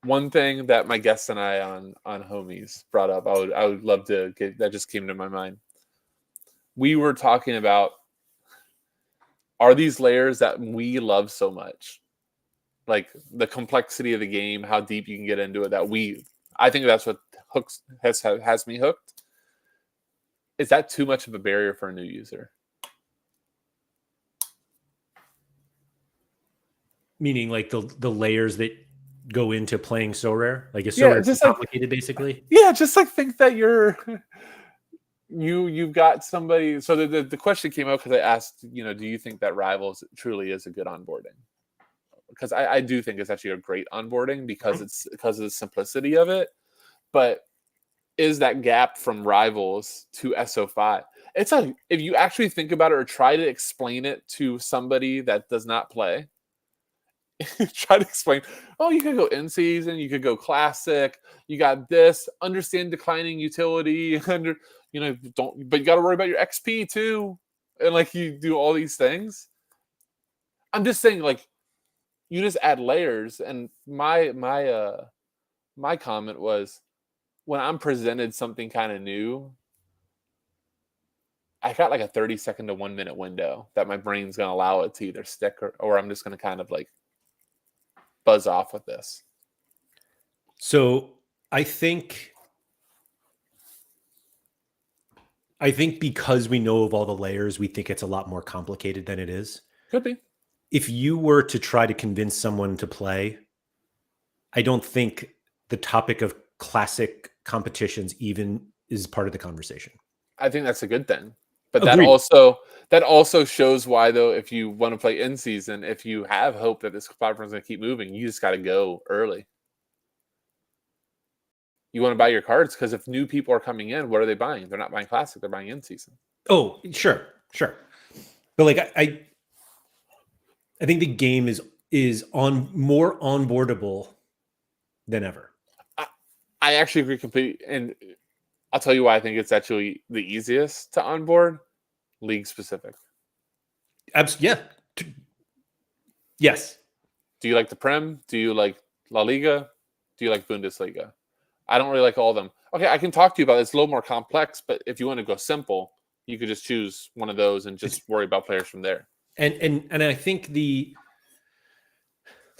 One thing that my guest and I on Homies brought up, I would love to get that just came to my mind. We were talking about are these layers that we love so much, like the complexity of the game, how deep you can get into it. I think that's what has me hooked. Is that too much of a barrier for a new user? Meaning like the layers that go into playing Sorare? Like it's Sorare just complicated, basically? Yeah, just like think that you've got somebody. So the question came up because I asked, do you think that Rivals truly is a good onboarding? Because I do think it's actually a great onboarding because of the simplicity of it. But is that gap from Rivals to SO5? If you actually think about it or try to explain it to somebody that does not play, try to explain, you could go in season, you could go classic, you got this, understand declining utility, but you got to worry about your XP too. And like you do all these things. I'm just saying, like, you just add layers. And my comment was when I'm presented something kind of new, I got like a 30-second to 1 minute window that my brain's going to allow it to either stick or I'm just going to kind of like buzz off with this. So I think because we know of all the layers, we think it's a lot more complicated than it is. Could be. If you were to try to convince someone to play, I don't think the topic of classic competitions even is part of the conversation. I think that's a good thing. But Agreed. that also shows why, though, if you want to play in season, if you have hope that this platform is going to keep moving, you just got to go early. You want to buy your cards because if new people are coming in, what are they buying? They're not buying classic; they're buying in season. Oh, sure. But like I think the game is more onboardable than ever. I actually agree completely, and I'll tell you why I think it's actually the easiest to onboard. League specific. Yeah. Yes. Do you like the Prem? Do you like La Liga? Do you like Bundesliga? I don't really like all of them. Okay, I can talk to you about it. It's a little more complex, but if you want to go simple, you could just choose one of those and just worry about players from there. And I think the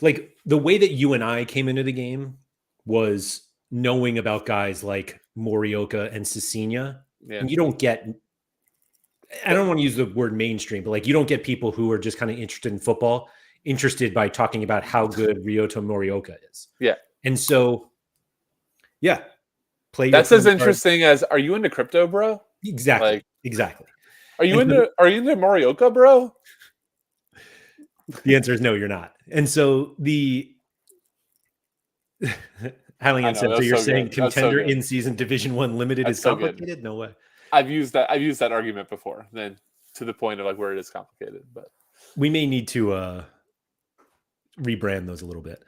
way that you and I came into the game was knowing about guys like Morioka and Cecina. Yeah. And you don't get, I don't want to use the word mainstream, but like you don't get people who are just kind of interested in football, interested by talking about how good Ryota Morioka is. Yeah. And so, yeah, play your That's as playing cards. interesting as, are you into crypto, bro? Exactly. Like, exactly. Are you And into Morioka, bro? the answer is no, you're not. And so Halligan said, so you're saying contender in season Division 1 limited is complicated? No way. I've used that argument before, then to the point of like where it is complicated, but we may need to rebrand those a little bit.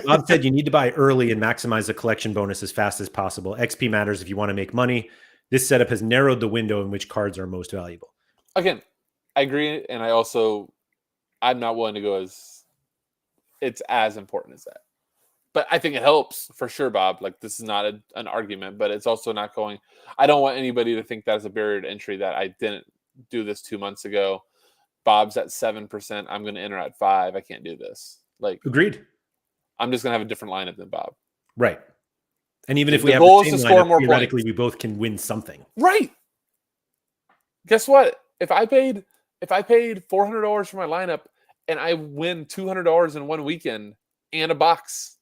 Bob said you need to buy early and maximize the collection bonus as fast as possible. XP matters if you want to make money. This setup has narrowed the window in which cards are most valuable. Again, I agree, and I'm not willing to go it's as important as that. But I think it helps for sure, Bob. Like, this is not an argument, but it's also not going. I don't want anybody to think that's a barrier to entry, that I didn't do this 2 months ago. Bob's at 7%. I'm going to enter at 5%. I can't do this. Like, agreed. I'm just going to have a different lineup than Bob. Right. And even if we have the same lineup, theoretically, we both can win something. Right. Guess what? If I paid $400 for my lineup and I win $200 in one weekend and a box,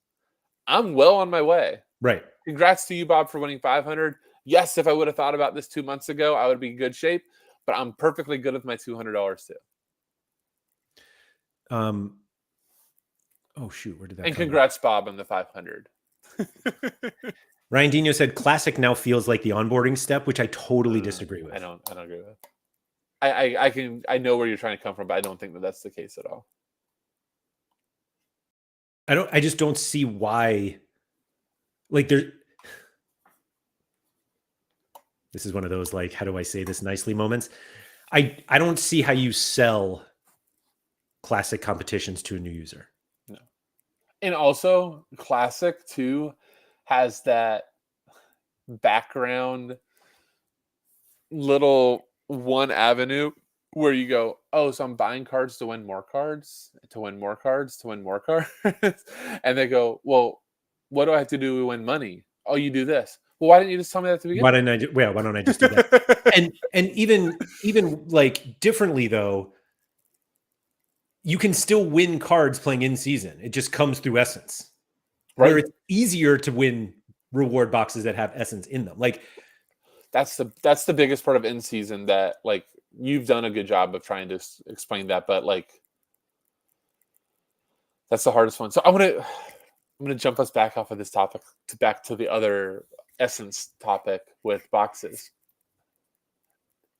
I'm well on my way. Right. Congrats to you, Bob, for winning 500. Yes, if I would have thought about this 2 months ago, I would be in good shape, but I'm perfectly good with my $200 too. Oh shoot, where did that? And congrats, Bob, on the 500. Ryan Dino said classic now feels like the onboarding step, which I totally disagree with. I don't agree with. I know where you're trying to come from, but I don't think that that's the case at all. I just don't see why. Like, this is one of those, like, how do I say this nicely moments. I don't see how you sell classic competitions to a new user. No. And also, classic too has that background little one avenue where you go, oh, so I'm buying cards to win more cards, to win more cards, to win more cards. And they go, well, what do I have to do to win money? Oh, you do this. Well, why didn't you just tell me that to begin? Why don't I just do that? and even like differently though, you can still win cards playing in season. It just comes through essence. Right. Where it's easier to win reward boxes that have essence in them. Like, that's the biggest part of in season, that like you've done a good job of trying to explain that, but like that's the hardest one. So I'm gonna jump us back off of this topic back to the other essence topic with boxes.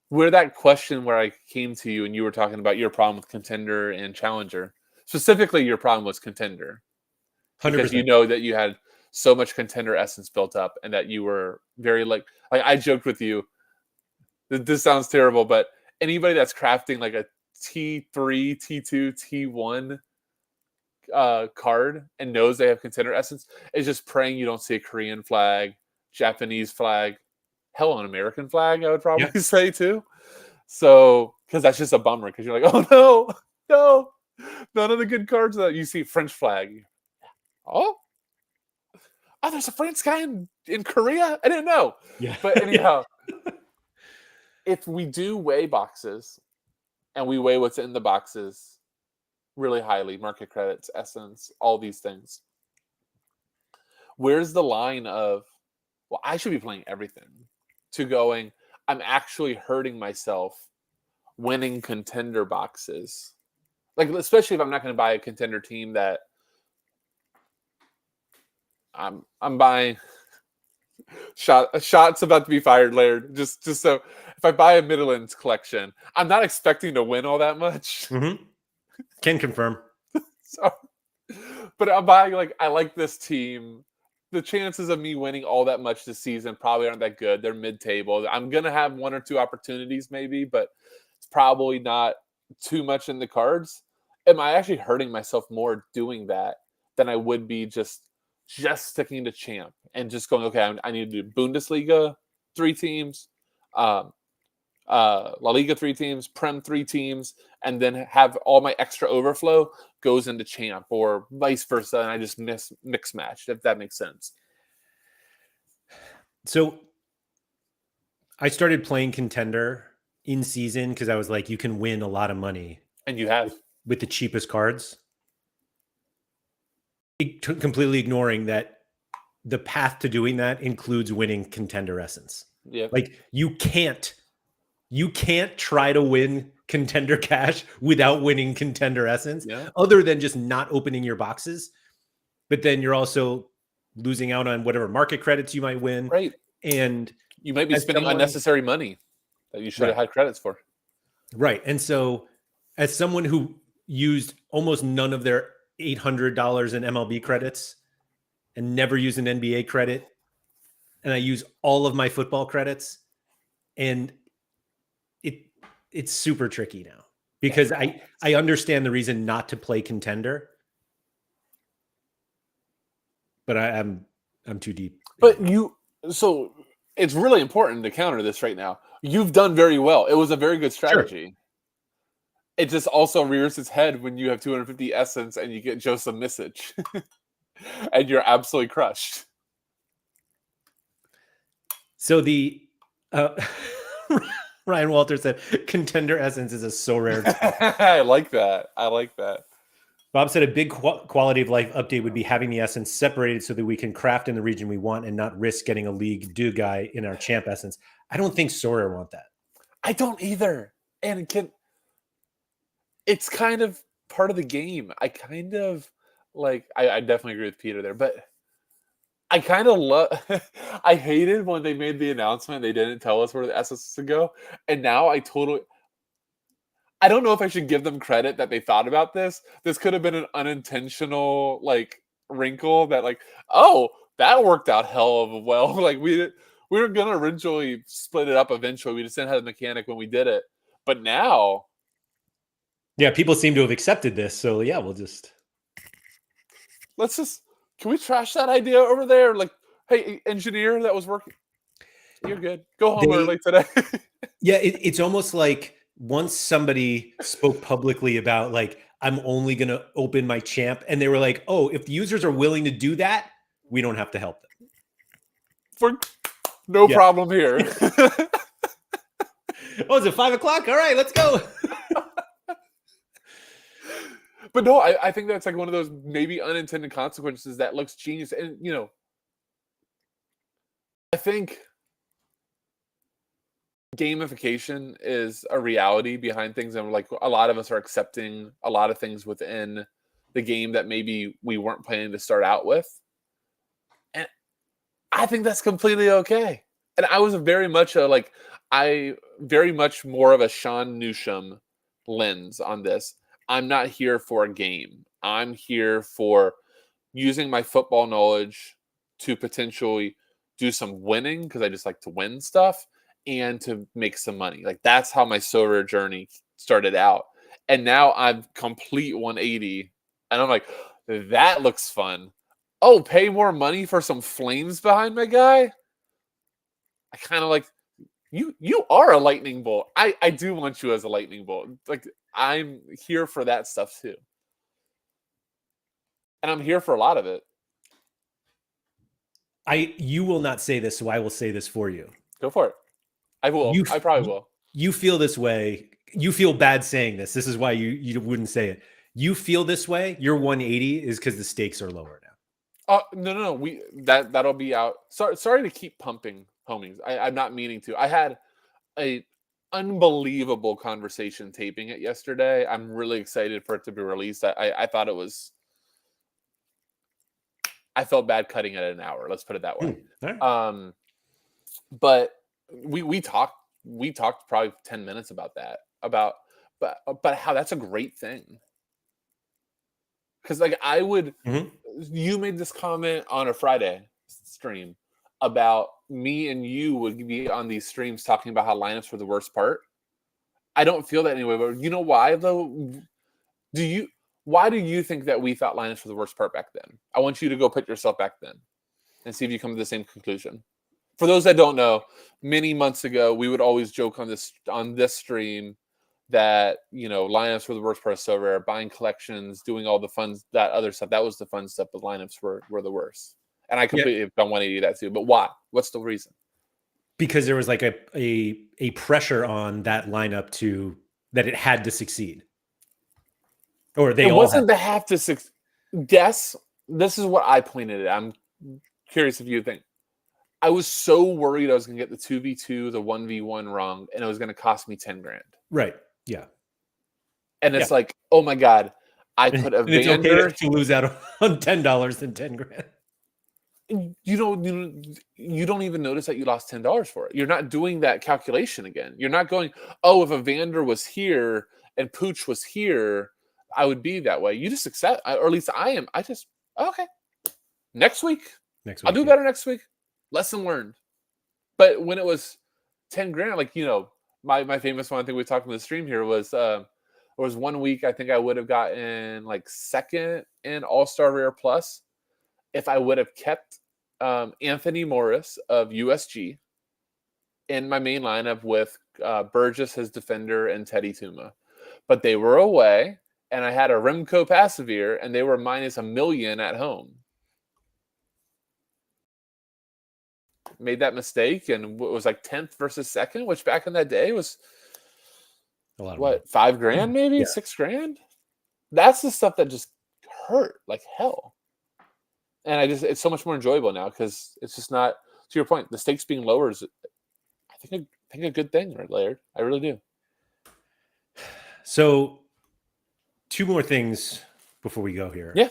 Where that question where I came to you and you were talking about your problem with contender and challenger, specifically your problem was contender, 100%. Because you know that you had so much contender essence built up, and that you were very like I joked with you. This sounds terrible, but anybody that's crafting like a T3, T2, T1 card and knows they have contender essence is just praying you don't see a Korean flag, Japanese flag, hell, an American flag, I would probably say too. So, because that's just a bummer, because you're like, oh no, none of the good cards that you see. French flag. Oh, there's a French guy in Korea? I didn't know. Yeah. But anyhow, if we do weigh boxes and we weigh what's in the boxes really highly, market credits, essence, all these things, where's the line of, well, I should be playing everything, to going, I'm actually hurting myself winning contender boxes? Like, especially if I'm not going to buy a contender team that I'm buying. Shot's about to be fired, Laird. Just so, if I buy a Midlands collection, I'm not expecting to win all that much. Mm-hmm. Can confirm. So, but I'm buying, like, I like this team. The chances of me winning all that much this season probably aren't that good. They're mid-table. I'm gonna have one or two opportunities maybe, but it's probably not too much in the cards. Am I actually hurting myself more doing that than I would be just sticking to champ and just going, okay, I need to do Bundesliga, 3 teams, La Liga 3 teams, Prem 3 teams, and then have all my extra overflow goes into champ or vice versa, and I just mix match, if that makes sense. So I started playing Contender in season because I was like, you can win a lot of money. And you have. With the cheapest cards. Completely ignoring that the path to doing that includes winning Contender Essence. Yeah. Like you can't try to win Contender Cash without winning Contender Essence, other than just not opening your boxes. But then you're also losing out on whatever market credits you might win. Right. And you might be spending unnecessary money that you should have had credits for. Right. And so as someone who used almost none of their $800 in MLB credits and never used an NBA credit, and I use all of my football credits, and it's super tricky now because I understand the reason not to play Contender, but I'm too deep. But so it's really important to counter this right now. You've done very well. It was a very good strategy. Sure. It just also rears its head when you have 250 essence and you get Joseph Misic and you're absolutely crushed. So the Ryan Walter said Contender Essence is a Sorare. I like that. I like that. Bob said a big quality of life update would be having the essence separated so that we can craft in the region we want and not risk getting a league do guy in our champ essence. I don't think Sorare want that. I don't either. And it's kind of part of the game. I kind of like, I definitely agree with Peter there, but I kind of love, I hated when they made the announcement. They didn't tell us where the essence to go. And now I don't know if I should give them credit that they thought about this. This could have been an unintentional like wrinkle that like, oh, that worked out hell of well. Like we were going to originally split it up eventually. We just didn't have the mechanic when we did it. But now. Yeah, people seem to have accepted this. So yeah, can we trash that idea over there? Like, hey, engineer that was working. You're good. Go home early today. Yeah, it's almost like once somebody spoke publicly about like, I'm only going to open my champ. And they were like, oh, if the users are willing to do that, we don't have to help them. No problem here. Oh, is it 5 o'clock? All right, let's go. But no, I think that's like one of those maybe unintended consequences that looks genius. And, I think gamification is a reality behind things. And like a lot of us are accepting a lot of things within the game that maybe we weren't planning to start out with. And I think that's completely okay. And I was very much more of a Sean Newsham lens on this. I'm not here for a game. I'm here for using my football knowledge to potentially do some winning because I just like to win stuff and to make some money. Like that's how my Sorare journey started out. And now I'm complete 180 and I'm like, that looks fun. Oh, pay more money for some flames behind my guy? I kind of like, you are a lightning bolt. I do want you as a lightning bolt. Like I'm here for that stuff too. And I'm here for a lot of it. You will not say this, so I will say this for you. Go for it. I will. I probably will. You feel this way. You feel bad saying this. This is why you wouldn't say it. You feel this way. Your 180 is because the stakes are lower now. No. That'll be out. Sorry to keep pumping homies. I'm not meaning to. I had a unbelievable conversation taping it yesterday. I'm really excited for it to be released. I thought it was. I felt bad cutting it at an hour. Let's put it that way. Right. But we talked probably 10 minutes about that. But how that's a great thing. Because like I would, you made this comment on a Friday stream about me and you would be on these streams talking about how lineups were the worst part. I don't feel that anyway, but you know why though? Why do you think that we thought lineups were the worst part back then? I want you to go put yourself back then and see if you come to the same conclusion. For those that don't know, many months ago, we would always joke on this stream that, you know, lineups were the worst part of Sorare, buying collections, doing all the fun, that other stuff. That was the fun stuff, but lineups were the worst. And I completely have done 180 that too. But why? What's the reason? Because there was like a pressure on that lineup that it had to succeed. Or it wasn't to have to succeed. Guess, this is what I pointed at. I'm curious if you think. I was so worried I was going to get the 2v2, the 1v1 wrong, and it was going to cost me 10 grand. Right. Yeah. And it's like, oh my God, I put a It's Vander okay to lose out on $10 than 10 grand. You don't even notice that you lost $10 for it. You're not doing that calculation again. You're not going, oh, if a Vander was here and Pooch was here, I would be that way. You just accept, or at least I am. I just, okay, next week I'll do better next week. Lesson learned. But when it was 10 grand, like, you know, my famous one, I think we talked in the stream here, was there was 1 week I think I would have gotten like second in All-Star Rare Plus if I would have kept Anthony Morris of USG in my main lineup with Burgess, his defender, and Teddy Tuma. But they were away, and I had a Remco Passivere, and they were minus $1 million at home. Made that mistake, and it was like 10th versus second, which back in that day was a lot of what, $5 grand, maybe $6 grand. That's the stuff that just hurt like hell. And it's so much more enjoyable now because it's just not, to your point, the stakes being lower is, I think a good thing, right, Laird? I really do. So, two more things before we go here. Yeah.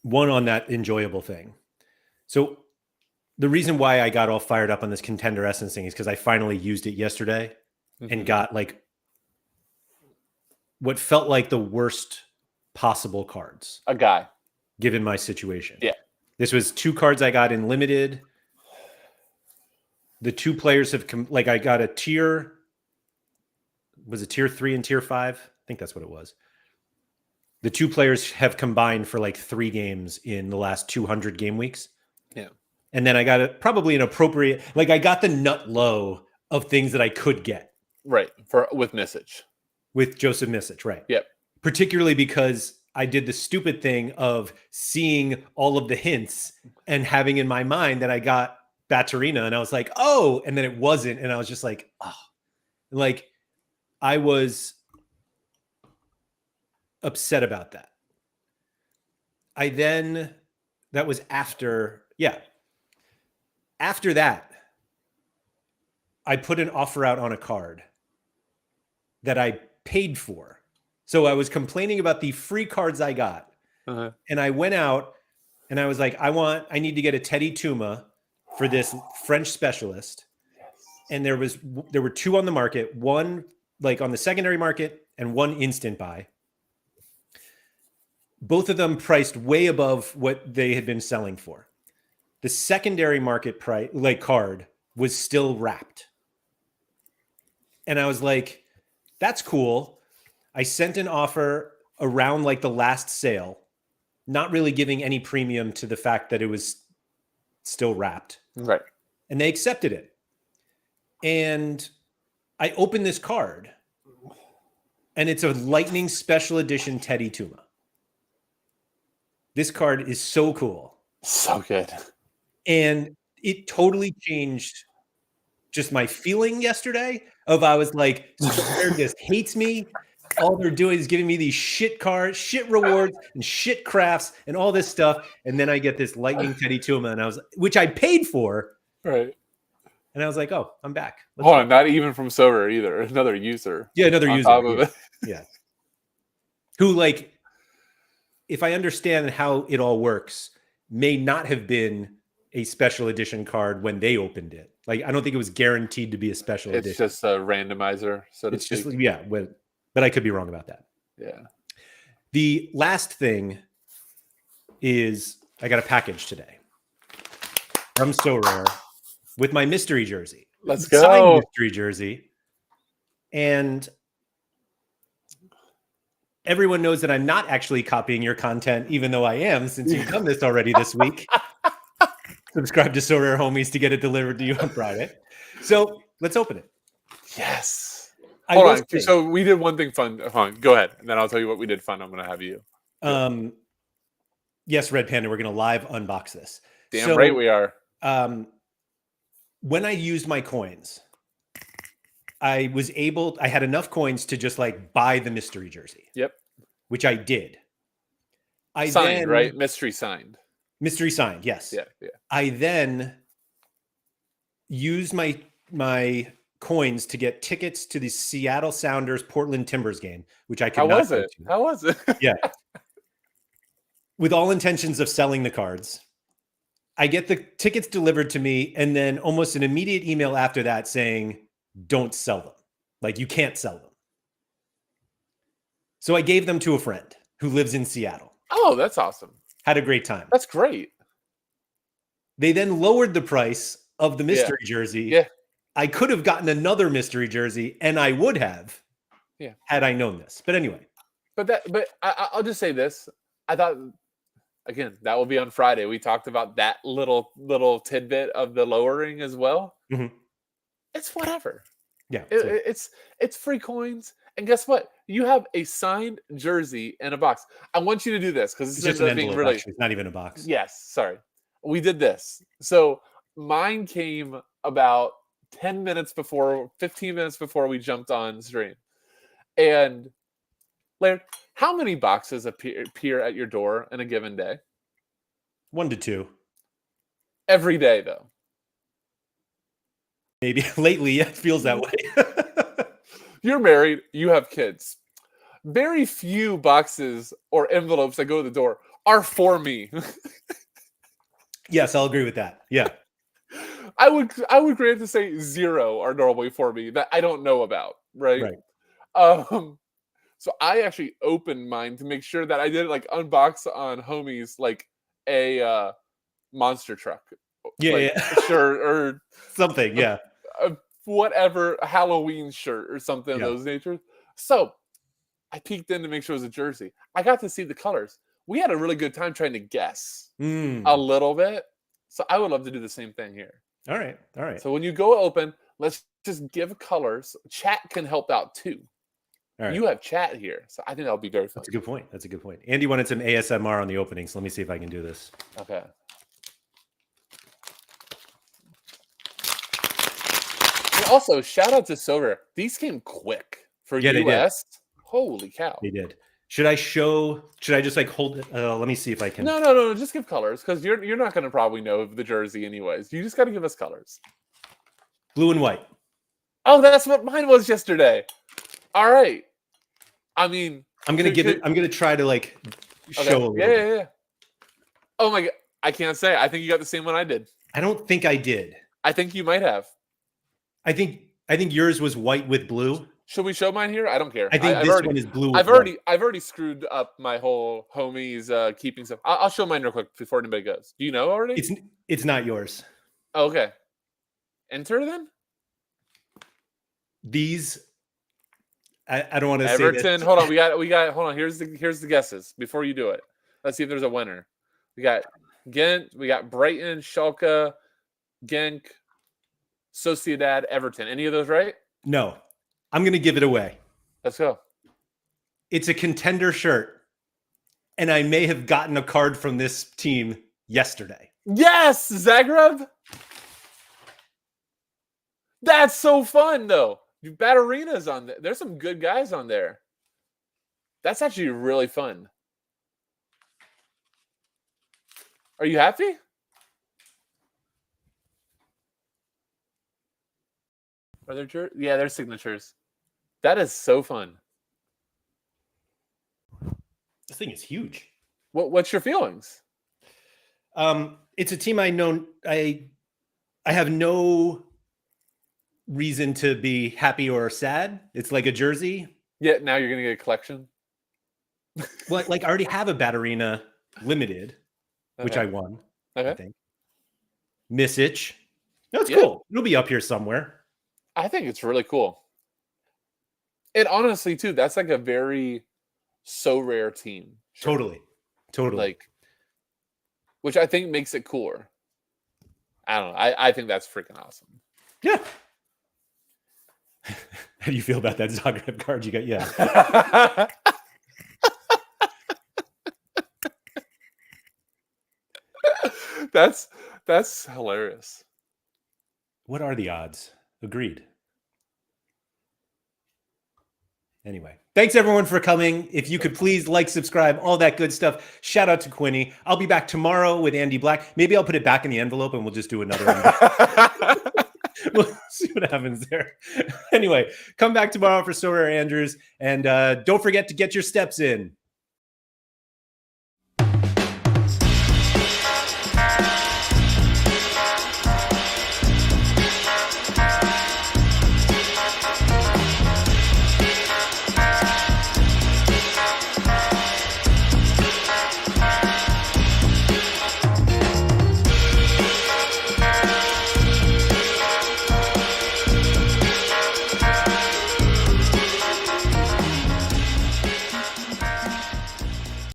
One on that enjoyable thing. So, the reason why I got all fired up on this Contender Essence thing is because I finally used it yesterday and got like what felt like the worst possible cards. A guy. Given my situation. Yeah. This was 2 cards I got in limited. The 2 players have I got a tier. Was it tier 3 and tier 5? I think that's what it was. The 2 players have combined for like 3 games in the last 200 game weeks. Yeah. And then I got probably an appropriate, like I got the nut low of things that I could get. Right. With Misich. With Joseph Misich, right. Yep. Particularly because I did the stupid thing of seeing all of the hints and having in my mind that I got Baturina, and I was like, oh, and then it wasn't. And I was just like, oh, like I was upset about that. That was after that, I put an offer out on a card that I paid for. So I was complaining about the free cards I got. And I went out and I was like, I need to get a Teddy Tuma for this French specialist. Yes. And there were 2 on the market, one like on the secondary market and one instant buy. Both of them priced way above what they had been selling for. The secondary market price, like card, was still wrapped. And I was like, that's cool. I sent an offer around like the last sale, not really giving any premium to the fact that it was still wrapped. Right. And they accepted it. And I opened this card, and it's a Lightning Special Edition Teddy Tuma. This card is so cool. So good. And it totally changed just my feeling yesterday of I was like, Sorare just hates me. All they're doing is giving me these shit cards, shit rewards, and shit crafts, and all this stuff. And then I get this Lightning Teddy Tuma, and which I paid for. Right. And I was like, oh, I'm back. Hold on, not even from Sorare either. Another user. Yeah, another user. Top of it. Yeah. Who, like, if I understand how it all works, may not have been a special edition card when they opened it. Like, I don't think it was guaranteed to be a special edition. It's just a randomizer, so to speak. Just, yeah, but I could be wrong about that. Yeah. The last thing is I got a package today from Sorare with my mystery jersey. Let's go. Signed mystery jersey. And everyone knows that I'm not actually copying your content, even though I am, since you've done this already this week. Subscribe to Sorare Homies to get it delivered to you on Friday. So let's open it. Yes. I Hold will on. say, So we did one thing fun. Hold on. Go ahead, and then I'll tell you what we did fun. I'm going to have you. yes, Red Panda, we're going to live unbox this. Damn right we are. When I used my coins, I had enough coins to just like buy the mystery jersey. Yep. Which I did. Signed, right? Mystery signed. Mystery signed, yes. Yeah. I then used my coins to get tickets to the Seattle Sounders Portland Timbers game, which I could How not was it? How was it? Yeah. With all intentions of selling the cards. I get the tickets delivered to me, and then almost an immediate email after that saying, don't sell them. Like, you can't sell them. So I gave them to a friend who lives in Seattle. Oh, that's awesome. Had a great time. That's great. They then lowered the price of the mystery jersey. Yeah. I could have gotten another mystery jersey, and I would have had I known this. But anyway. But I'll just say this. I thought, again, that will be on Friday. We talked about that little tidbit of the lowering as well. Mm-hmm. It's whatever. Yeah. It's free coins. And guess what? You have a signed jersey in a box. I want you to do this because this just ends an up being envelope, really. actually. It's not even a box. Yes, sorry. We did this. So mine came about 15 minutes before we jumped on stream. And Laird, how many boxes appear at your door in a given day? 1 to 2. Every day, though. Maybe lately it feels that way. You're married. You have kids. Very few boxes or envelopes that go to the door are for me. Yes, I'll agree with that. Yeah. I would grant to say 0 are normally for me that I don't know about. Right. So I actually opened mine to make sure that I didn't like unbox on Homies like a monster truck. Shirt or something. Yeah. Whatever Halloween shirt or something of those natures. So I peeked in to make sure it was a jersey. I got to see the colors. We had a really good time trying to guess a little bit. So I would love to do the same thing here. All right. So when you go open, let's just give colors. Chat can help out too. All right. You have chat here. So I think that'll be very fun. That's a good point. Andy wanted some ASMR on the opening. So let me see if I can do this. Okay. And also, shout out to Sorare. These came quick for US. Holy cow. They did. Should I just like hold it? Let me see if I can. No. Just give colors because you're not going to probably know the jersey anyways. You just got to give us colors. Blue and white. Oh, that's what mine was yesterday. All right. I mean, I'm going to try to like show a little bit. Yeah. Oh my God. I can't say. I think you got the same one I did. I don't think I did. I think you might have. I think yours was white with blue. Should we show mine here? I don't care. I think this one is blue. I've already screwed up my whole Homies keeping stuff. I'll show mine real quick before anybody goes. Do you know already? It's not yours. Oh, okay. Enter then. These. I don't want to Everton. say this. Hold on. We got. Hold on. Here's the guesses before you do it. Let's see if there's a winner. We got Ghent. We got Brighton, Schalke, Genk, Sociedad, Everton. Any of those right? No. I'm going to give it away. Let's go. It's a contender shirt, and I may have gotten a card from this team yesterday. Yes, Zagreb. That's so fun, though. Batterina's on there. There's some good guys on there. That's actually really fun. Are you happy? Are there yeah, there's signatures. That is so fun. This thing is huge. What's your feelings? It's a team I know. I have no reason to be happy or sad. It's like a jersey. Yeah, now you're gonna get a collection. Well, like I already have a Batterina limited, which I won. Okay. I think. Misic. That's cool. It'll be up here somewhere. I think it's really cool. And honestly, too, that's like a very Sorare team. Totally. Like, which I think makes it cooler. I don't know. I think that's freaking awesome. Yeah. How do you feel about that Zagreb card you got? Yeah. That's hilarious. What are the odds? Agreed. Anyway, thanks everyone for coming. If you could please like, subscribe, all that good stuff. Shout out to Quinny. I'll be back tomorrow with Andy Black. Maybe I'll put it back in the envelope and we'll just do another one. We'll see what happens there. Anyway, come back tomorrow for Sorare Andrews. And don't forget to get your steps in.